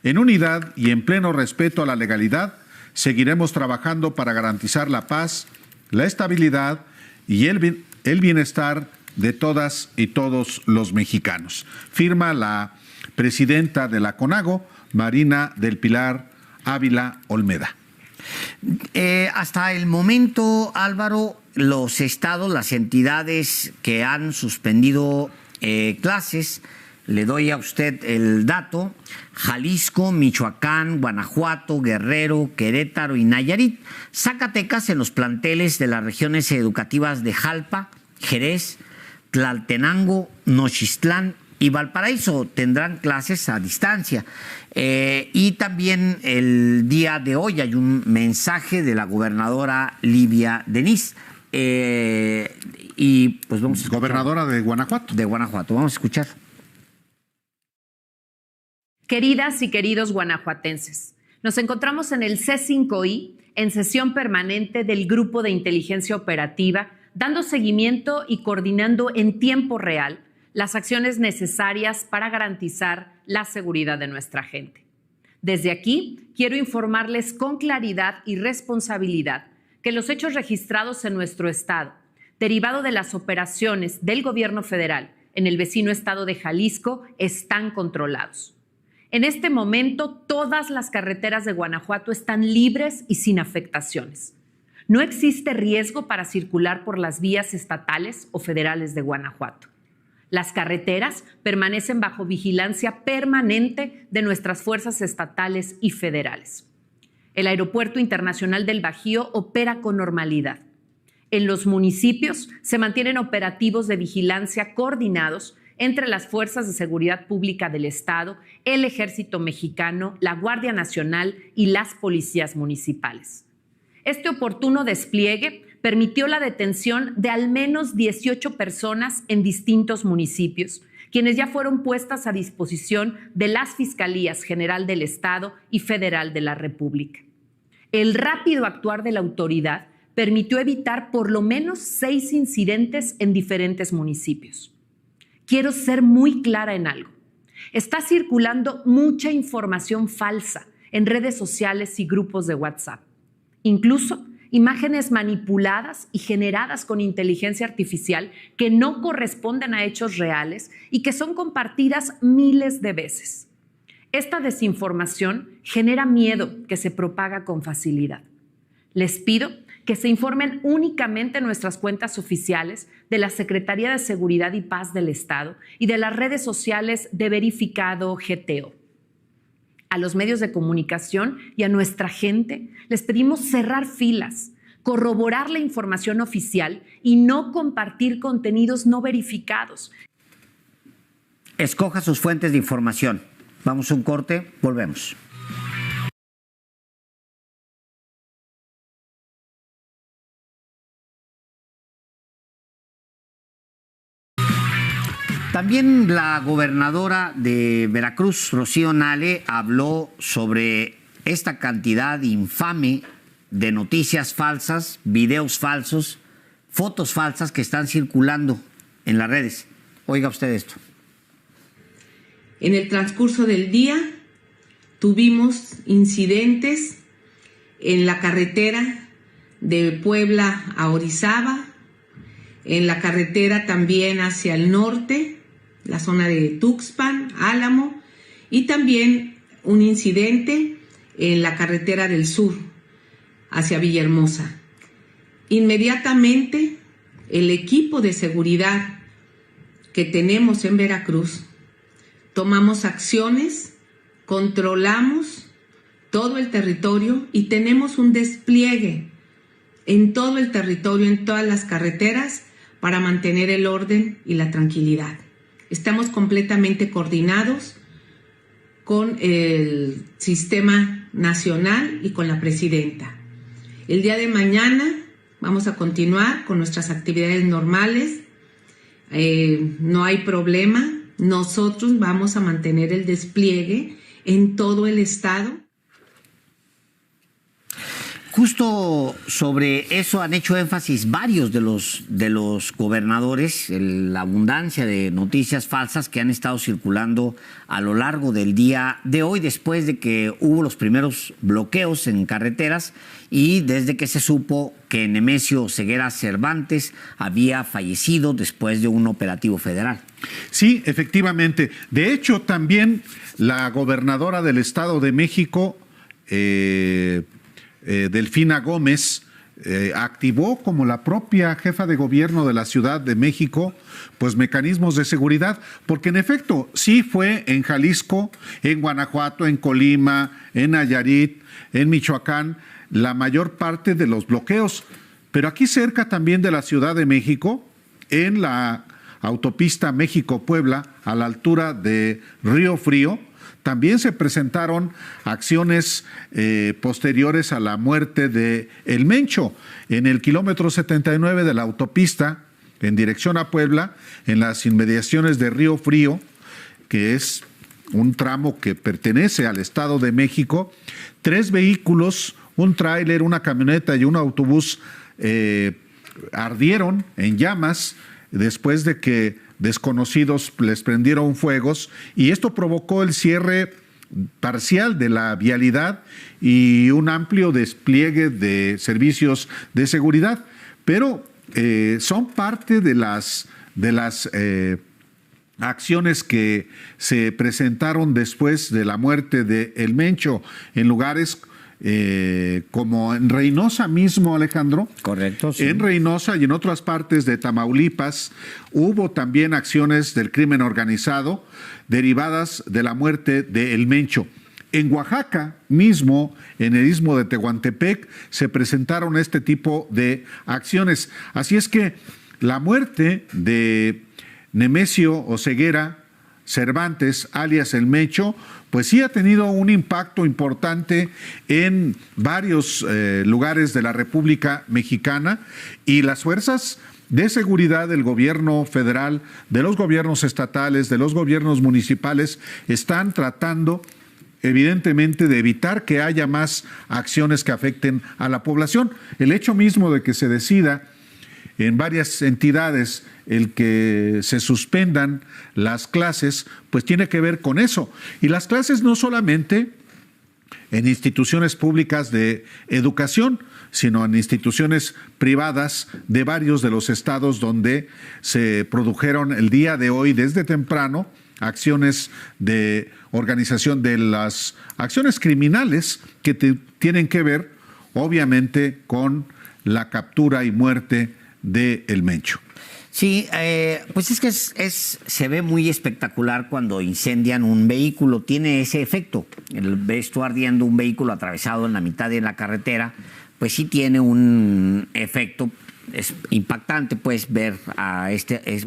En unidad y en pleno respeto a la legalidad, seguiremos trabajando para garantizar la paz, la estabilidad y el bienestar de todas y todos los mexicanos. Firma la presidenta de la CONAGO, Marina del Pilar Ávila Olmeda. Hasta el momento, Álvaro, los estados, las entidades que han suspendido clases, le doy a usted el dato: Jalisco, Michoacán, Guanajuato, Guerrero, Querétaro y Nayarit. Zacatecas, en los planteles de las regiones educativas de Jalpa, Jerez, Tlaltenango, Nochistlán y Valparaíso tendrán clases a distancia. Y también el día de hoy hay un mensaje de la gobernadora Livia Denis. Y pues vamos a escuchar. Gobernadora de Guanajuato. De Guanajuato. Vamos a escuchar. Queridas y queridos guanajuatenses, nos encontramos en el C5I, en sesión permanente del Grupo de Inteligencia Operativa, dando seguimiento y coordinando en tiempo real las acciones necesarias para garantizar la seguridad de nuestra gente. Desde aquí, quiero informarles con claridad y responsabilidad que los hechos registrados en nuestro estado, derivado de las operaciones del gobierno federal en el vecino estado de Jalisco, están controlados. En este momento, todas las carreteras de Guanajuato están libres y sin afectaciones. No existe riesgo para circular por las vías estatales o federales de Guanajuato. Las carreteras permanecen bajo vigilancia permanente de nuestras fuerzas estatales y federales. El Aeropuerto Internacional del Bajío opera con normalidad. En los municipios se mantienen operativos de vigilancia coordinados entre las Fuerzas de Seguridad Pública del Estado, el Ejército Mexicano, la Guardia Nacional y las policías municipales. Este oportuno despliegue permitió la detención de al menos 18 personas en distintos municipios, quienes ya fueron puestas a disposición de las Fiscalías General del Estado y Federal de la República. El rápido actuar de la autoridad permitió evitar por lo menos 6 incidentes en diferentes municipios. Quiero ser muy clara en algo. Está circulando mucha información falsa en redes sociales y grupos de WhatsApp. Incluso imágenes manipuladas y generadas con inteligencia artificial que no corresponden a hechos reales y que son compartidas miles de veces. Esta desinformación genera miedo que se propaga con facilidad. Les pido que se informen únicamente en nuestras cuentas oficiales de la Secretaría de Seguridad y Paz del Estado y de las redes sociales de Verificado GTO. A los medios de comunicación y a nuestra gente les pedimos cerrar filas, corroborar la información oficial y no compartir contenidos no verificados. Escoja sus fuentes de información. Vamos a un corte, volvemos. También la gobernadora de Veracruz, Rocío Nale, habló sobre esta cantidad infame de noticias falsas, videos falsos, fotos falsas que están circulando en las redes. Oiga usted esto. En el transcurso del día tuvimos incidentes en la carretera de Puebla a Orizaba, en la carretera también hacia el norte, la zona de Tuxpan, Álamo, y también un incidente en la carretera del sur, hacia Villahermosa. Inmediatamente, el equipo de seguridad que tenemos en Veracruz, tomamos acciones, controlamos todo el territorio y tenemos un despliegue en todo el territorio, en todas las carreteras, para mantener el orden y la tranquilidad. Estamos completamente coordinados con el sistema nacional y con la presidenta. El día de mañana vamos a continuar con nuestras actividades normales. No hay problema. Nosotros vamos a mantener el despliegue en todo el estado. Justo sobre eso han hecho énfasis varios de los gobernadores, la abundancia de noticias falsas que han estado circulando a lo largo del día de hoy, después de que hubo los primeros bloqueos en carreteras y desde que se supo que Nemesio Ceguera Cervantes había fallecido después de un operativo federal. Sí, efectivamente. De hecho, también la gobernadora del Estado de México, Delfina Gómez, activó, como la propia jefa de gobierno de la Ciudad de México, pues mecanismos de seguridad, porque en efecto sí fue en Jalisco, en Guanajuato, en Colima, en Nayarit, en Michoacán, la mayor parte de los bloqueos, pero aquí cerca también de la Ciudad de México, en la autopista México-Puebla, a la altura de Río Frío, también se presentaron acciones posteriores a la muerte de El Mencho. En el kilómetro 79 de la autopista, en dirección a Puebla, en las inmediaciones de Río Frío, que es un tramo que pertenece al Estado de México, 3 vehículos, un tráiler, una camioneta y un autobús ardieron en llamas después de que desconocidos les prendieron fuegos, y esto provocó el cierre parcial de la vialidad y un amplio despliegue de servicios de seguridad. Pero son parte de las acciones que se presentaron después de la muerte de El Mencho en lugares como en Reynosa mismo, Alejandro. Correcto, sí. En Reynosa y en otras partes de Tamaulipas hubo también acciones del crimen organizado derivadas de la muerte de El Mencho. En Oaxaca mismo, en el istmo de Tehuantepec, se presentaron este tipo de acciones. Así es que la muerte de Nemesio Ceguera Cervantes, alias El Mencho, pues sí ha tenido un impacto importante en varios lugares de la República Mexicana, y las fuerzas de seguridad del gobierno federal, de los gobiernos estatales, de los gobiernos municipales, están tratando evidentemente de evitar que haya más acciones que afecten a la población. El hecho mismo de que se decida en varias entidades el que se suspendan las clases, pues tiene que ver con eso. Y las clases no solamente en instituciones públicas de educación, sino en instituciones privadas de varios de los estados donde se produjeron el día de hoy desde temprano acciones de organización de las acciones criminales que tienen que ver obviamente con la captura y muerte de El Mencho. Sí, pues es que se ve muy espectacular cuando incendian un vehículo, tiene ese efecto. Ves tú ardiendo un vehículo atravesado en la mitad de la carretera, pues sí tiene un efecto. Es impactante pues ver a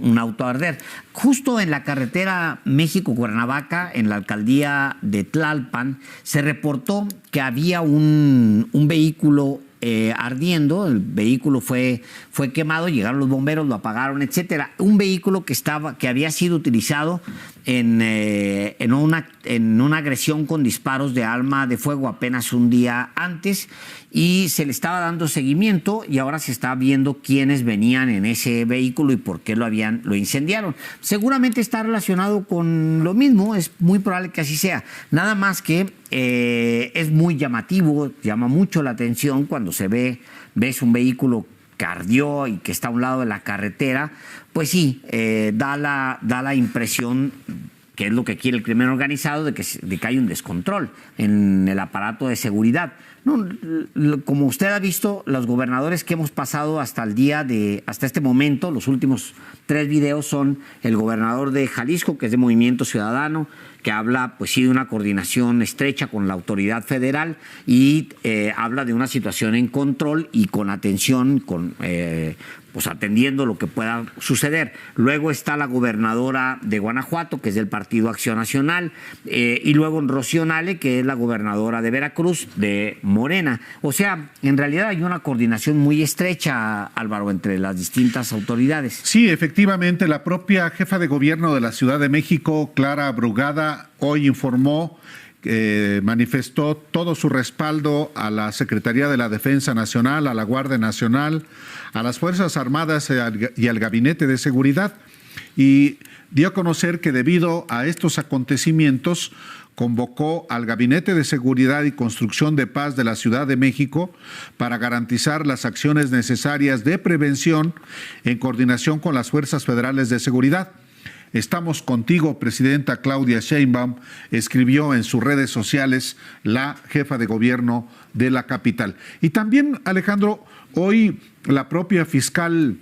un auto arder. Justo en la carretera México-Cuernavaca, en la alcaldía de Tlalpan, se reportó que había un vehículo ardiendo. El vehículo fue quemado, llegaron los bomberos, lo apagaron, etcétera. Un vehículo que había sido utilizado en una agresión con disparos de arma de fuego apenas un día antes, y se le estaba dando seguimiento, y ahora se está viendo quiénes venían en ese vehículo y por qué lo incendiaron. Seguramente está relacionado con lo mismo, es muy probable que así sea. Nada más que es muy llamativo, llama mucho la atención cuando ves un vehículo que ardió y que está a un lado de la carretera. Pues sí, da la impresión, que es lo que quiere el crimen organizado, de que hay un descontrol en el aparato de seguridad. No, como usted ha visto, los gobernadores que hemos pasado hasta este momento, los últimos 3 videos son el gobernador de Jalisco, que es de Movimiento Ciudadano, que habla pues sí de una coordinación estrecha con la autoridad federal, y habla de una situación en control y con atención, pues atendiendo lo que pueda suceder. Luego está la gobernadora de Guanajuato, que es del Partido Acción Nacional, y luego Rocío Nale, que es la gobernadora de Veracruz, de Morena. O sea, en realidad hay una coordinación muy estrecha, Álvaro, entre las distintas autoridades. Sí, efectivamente, la propia jefa de gobierno de la Ciudad de México, Clara Brugada, hoy informó, manifestó todo su respaldo a la Secretaría de la Defensa Nacional, a la Guardia Nacional, a las Fuerzas Armadas y al Gabinete de Seguridad, y dio a conocer que debido a estos acontecimientos convocó al Gabinete de Seguridad y Construcción de Paz de la Ciudad de México para garantizar las acciones necesarias de prevención en coordinación con las fuerzas federales de seguridad. Estamos contigo, presidenta Claudia Sheinbaum, escribió en sus redes sociales la jefa de gobierno de la capital. Y también, Alejandro, hoy la propia fiscal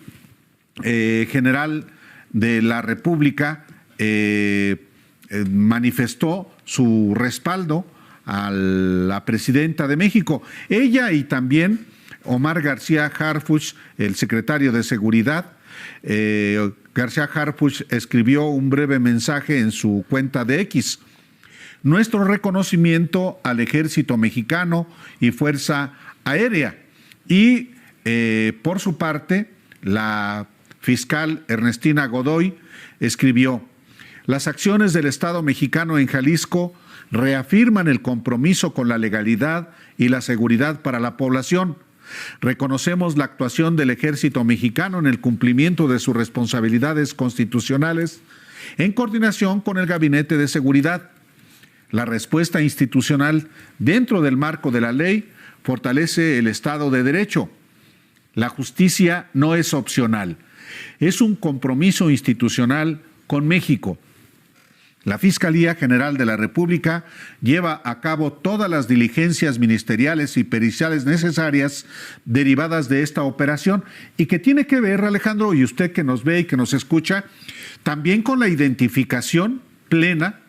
general de la República manifestó su respaldo a la presidenta de México. Ella y también Omar García Harfuch, el secretario de Seguridad. García Harfuch escribió un breve mensaje en su cuenta de X. Nuestro reconocimiento al Ejército Mexicano y Fuerza Aérea. Y por su parte, la fiscal Ernestina Godoy escribió: las acciones del Estado mexicano en Jalisco reafirman el compromiso con la legalidad y la seguridad para la población. Reconocemos la actuación del Ejército Mexicano en el cumplimiento de sus responsabilidades constitucionales en coordinación con el Gabinete de Seguridad. La respuesta institucional dentro del marco de la ley fortalece el Estado de Derecho. La justicia no es opcional, es un compromiso institucional con México. La Fiscalía General de la República lleva a cabo todas las diligencias ministeriales y periciales necesarias derivadas de esta operación, y que tiene que ver, Alejandro, y usted que nos ve y que nos escucha, también con la identificación plena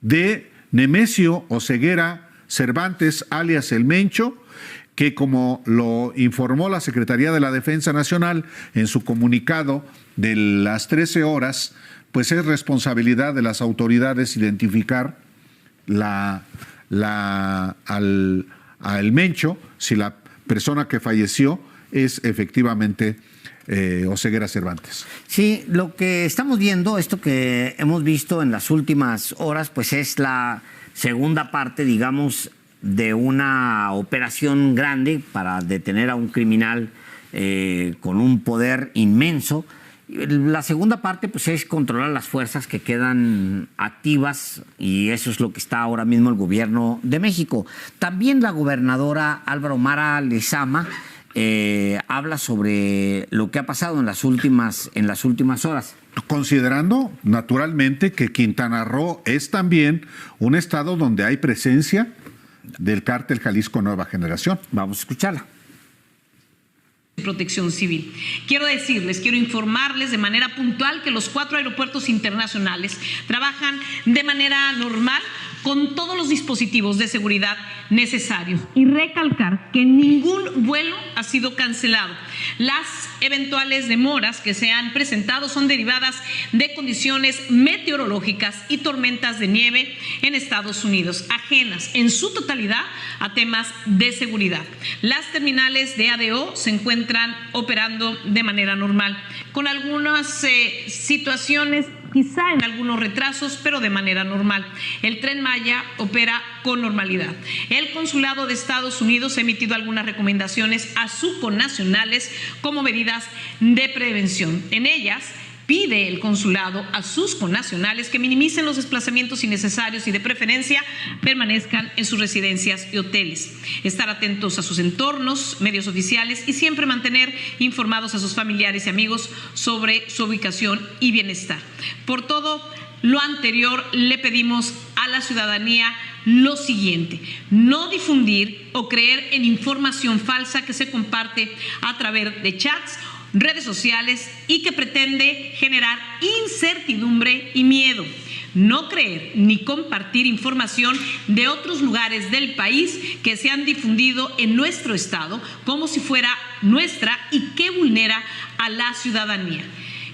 de Nemesio Oseguera Cervantes, alias El Mencho, que, como lo informó la Secretaría de la Defensa Nacional en su comunicado de las 13 horas pues es responsabilidad de las autoridades identificar al Mencho, si la persona que falleció es efectivamente Oseguera Cervantes. Sí, lo que estamos viendo, esto que hemos visto en las últimas horas, pues es la segunda parte, digamos, de una operación grande para detener a un criminal con un poder inmenso. La segunda parte, pues, es controlar las fuerzas que quedan activas, y eso es lo que está ahora mismo el gobierno de México. También la gobernadora Álvaro Mara Lezama habla sobre lo que ha pasado en las últimas horas. Considerando, naturalmente, que Quintana Roo es también un estado donde hay presencia del cártel Jalisco Nueva Generación. Vamos a escucharla. Protección Civil. Quiero informarles de manera puntual que los 4 aeropuertos internacionales trabajan de manera normal con todos los dispositivos de seguridad necesarios, y recalcar que ningún vuelo ha sido cancelado. Las eventuales demoras que se han presentado son derivadas de condiciones meteorológicas y tormentas de nieve en Estados Unidos, ajenas en su totalidad a temas de seguridad. Las terminales de ADO se encuentran operando de manera normal, con algunas situaciones, quizá en algunos retrasos, pero de manera normal. El Tren Maya opera con normalidad. El Consulado de Estados Unidos ha emitido algunas recomendaciones a sus connacionales como medidas de prevención. En ellas, pide el consulado a sus connacionales que minimicen los desplazamientos innecesarios y de preferencia permanezcan en sus residencias y hoteles. Estar atentos a sus entornos, medios oficiales, y siempre mantener informados a sus familiares y amigos sobre su ubicación y bienestar. Por todo lo anterior, le pedimos a la ciudadanía lo siguiente: no difundir o creer en información falsa que se comparte a través de chats, redes sociales y que pretende generar incertidumbre y miedo. No creer ni compartir información de otros lugares del país que se han difundido en nuestro estado como si fuera nuestra y que vulnera a la ciudadanía.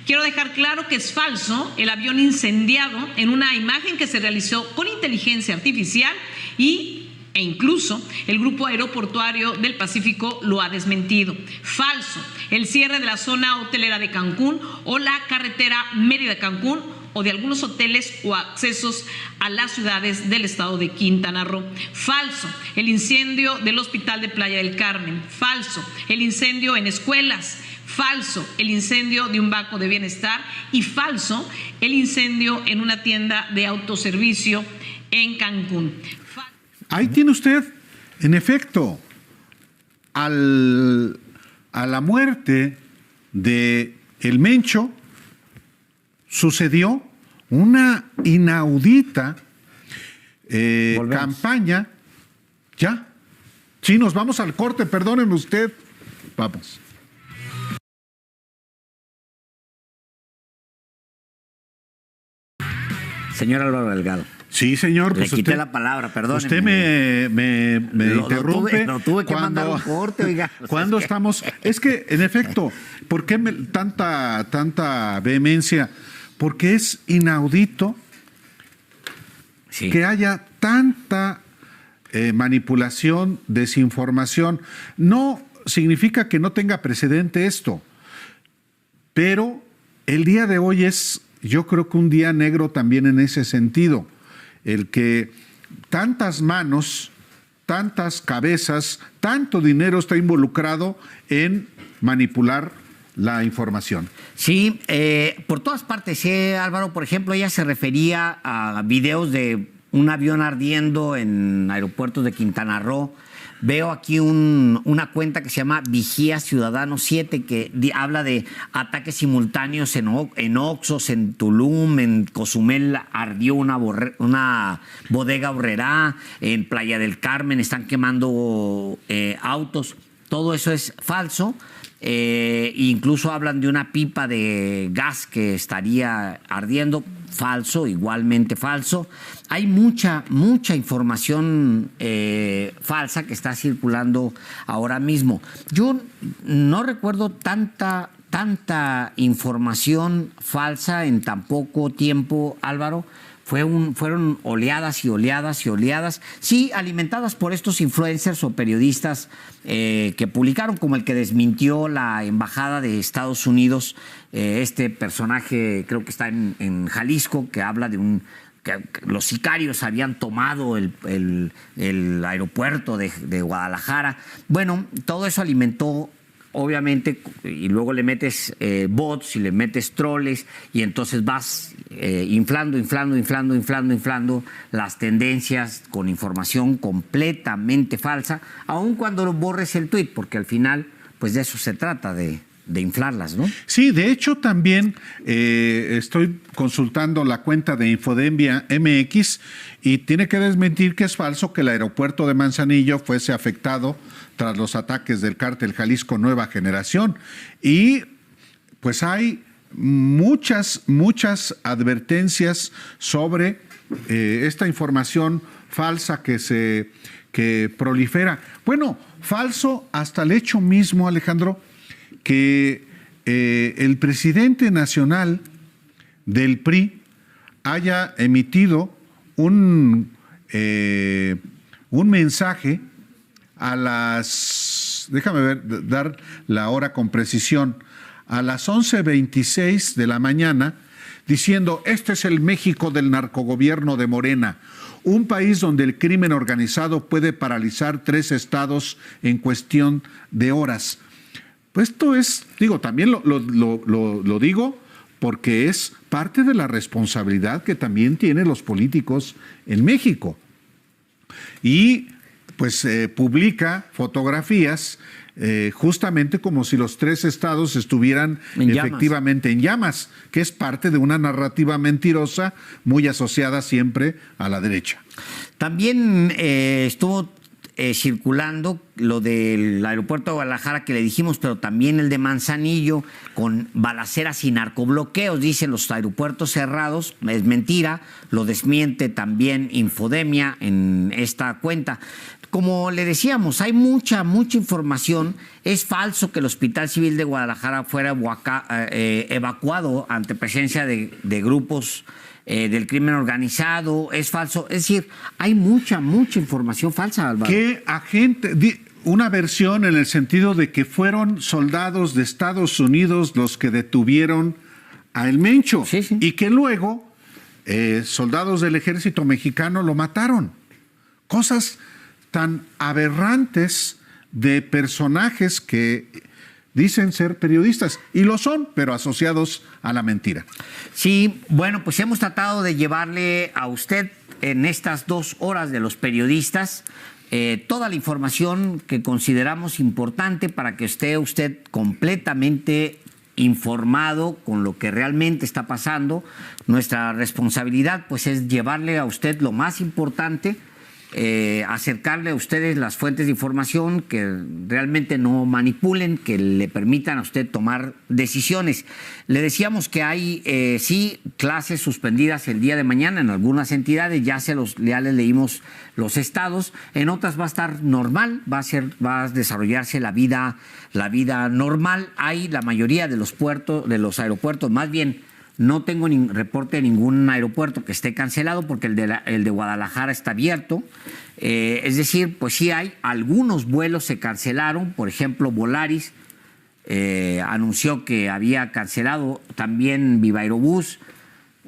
Quiero dejar claro que es falso el avión incendiado en una imagen que se realizó con inteligencia artificial e incluso el Grupo Aeroportuario del Pacífico lo ha desmentido. Falso el cierre de la zona hotelera de Cancún o la carretera Mérida-Cancún o de algunos hoteles o accesos a las ciudades del estado de Quintana Roo. Falso el incendio del Hospital de Playa del Carmen. Falso el incendio en escuelas. Falso el incendio de un banco de bienestar, y falso el incendio en una tienda de autoservicio en Cancún. Ahí tiene usted, en efecto, a la muerte de el Mencho sucedió una inaudita campaña. ¿Ya? Sí, nos vamos al corte, perdónenme usted. Vamos. Señor Álvaro Delgado. Sí, señor. Le quité la palabra, perdón. Usted me interrumpe. Lo tuve que mandar un corte, oiga. Cuando estamos... Es que, en efecto, ¿por qué tanta vehemencia? Porque es inaudito que haya tanta manipulación, desinformación. No significa que no tenga precedente esto, pero el día de hoy es, yo creo que un día negro también en ese sentido. El que tantas manos, tantas cabezas, tanto dinero está involucrado en manipular la información. Sí, por todas partes, Álvaro. Por ejemplo, ella se refería a videos de un avión ardiendo en aeropuertos de Quintana Roo. Veo aquí una cuenta que se llama Vigía Ciudadano 7, que habla de ataques simultáneos en Oxxos, en Tulum, en Cozumel ardió una bodega horrera, en Playa del Carmen están quemando autos. Todo eso es falso. Incluso hablan de una pipa de gas que estaría ardiendo. Falso, igualmente falso. Hay mucha información falsa que está circulando ahora mismo. Yo no recuerdo tanta tanta información falsa en tan poco tiempo, Álvaro. Fueron oleadas y oleadas y oleadas, sí, alimentadas por estos influencers o periodistas que publicaron, como el que desmintió la embajada de Estados Unidos, este personaje creo que está en Jalisco, que habla de que los sicarios habían tomado el aeropuerto de Guadalajara. Bueno, todo eso alimentó, obviamente, y luego le metes bots y le metes troles y entonces vas inflando las tendencias con información completamente falsa, aun cuando lo borres el tuit, porque al final pues de eso se trata, de inflarlas, ¿no? Sí, de hecho también estoy consultando la cuenta de Infodemia MX y tiene que desmentir que es falso que el aeropuerto de Manzanillo fuese afectado tras los ataques del cártel Jalisco Nueva Generación. Y pues hay muchas advertencias sobre esta información falsa que prolifera. Bueno, falso hasta el hecho mismo, Alejandro, que el presidente nacional del PRI haya emitido un mensaje a las, dar la hora con precisión, a las 11:26 de la mañana, diciendo: este es el México del narcogobierno de Morena, un país donde el crimen organizado puede paralizar 3 estados en cuestión de horas. Pues esto es, también lo digo porque es parte de la responsabilidad que también tienen los políticos en México. Y pues publica fotografías justamente como si los 3 estados estuvieran efectivamente en llamas, que es parte de una narrativa mentirosa muy asociada siempre a la derecha. También estuvo circulando lo del aeropuerto de Guadalajara que le dijimos, pero también el de Manzanillo, con balaceras y narcobloqueos. Dicen los aeropuertos cerrados, es mentira, lo desmiente también Infodemia en esta cuenta. Como le decíamos, hay mucha información. Es falso que el Hospital Civil de Guadalajara fuera evacuado ante presencia de grupos del crimen organizado. Es falso. Es decir, hay mucha información falsa, Álvaro. ¿Qué agente? Una versión en el sentido de que fueron soldados de Estados Unidos los que detuvieron a El Mencho. Sí. Y que luego soldados del ejército mexicano lo mataron. Cosas tan aberrantes de personajes que dicen ser periodistas, y lo son, pero asociados a la mentira. Sí, bueno, pues hemos tratado de llevarle a usted en estas 2 horas de los periodistas toda la información que consideramos importante para que esté usted completamente informado con lo que realmente está pasando. Nuestra responsabilidad pues es llevarle a usted lo más importante, acercarle a ustedes las fuentes de información que realmente no manipulen, que le permitan a usted tomar decisiones. Le decíamos que hay sí clases suspendidas el día de mañana en algunas entidades, ya les leímos los estados, en otras va a estar normal, va a desarrollarse la vida normal. Hay la mayoría de los aeropuertos, más bien no tengo reporte de ningún aeropuerto que esté cancelado porque el de Guadalajara está abierto. Es decir, pues sí hay algunos vuelos se cancelaron. Por ejemplo, Volaris anunció que había cancelado, también Viva Aerobús.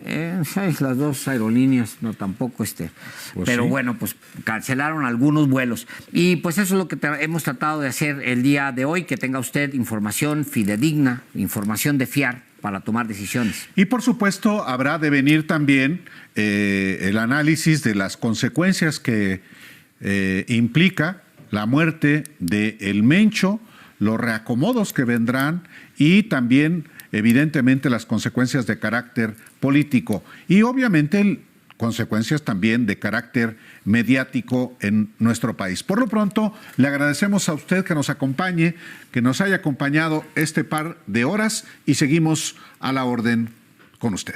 Las 2 aerolíneas, no tampoco Pues pero sí. Bueno, pues cancelaron algunos vuelos. Y pues eso es lo que hemos tratado de hacer el día de hoy, que tenga usted información fidedigna, información de fiar, para tomar decisiones. Y por supuesto habrá de venir también el análisis de las consecuencias que implica la muerte de El Mencho, los reacomodos que vendrán y también evidentemente las consecuencias de carácter político y obviamente consecuencias también de carácter mediático en nuestro país. Por lo pronto, le agradecemos a usted que nos acompañe, que nos haya acompañado este par de horas y seguimos a la orden con usted.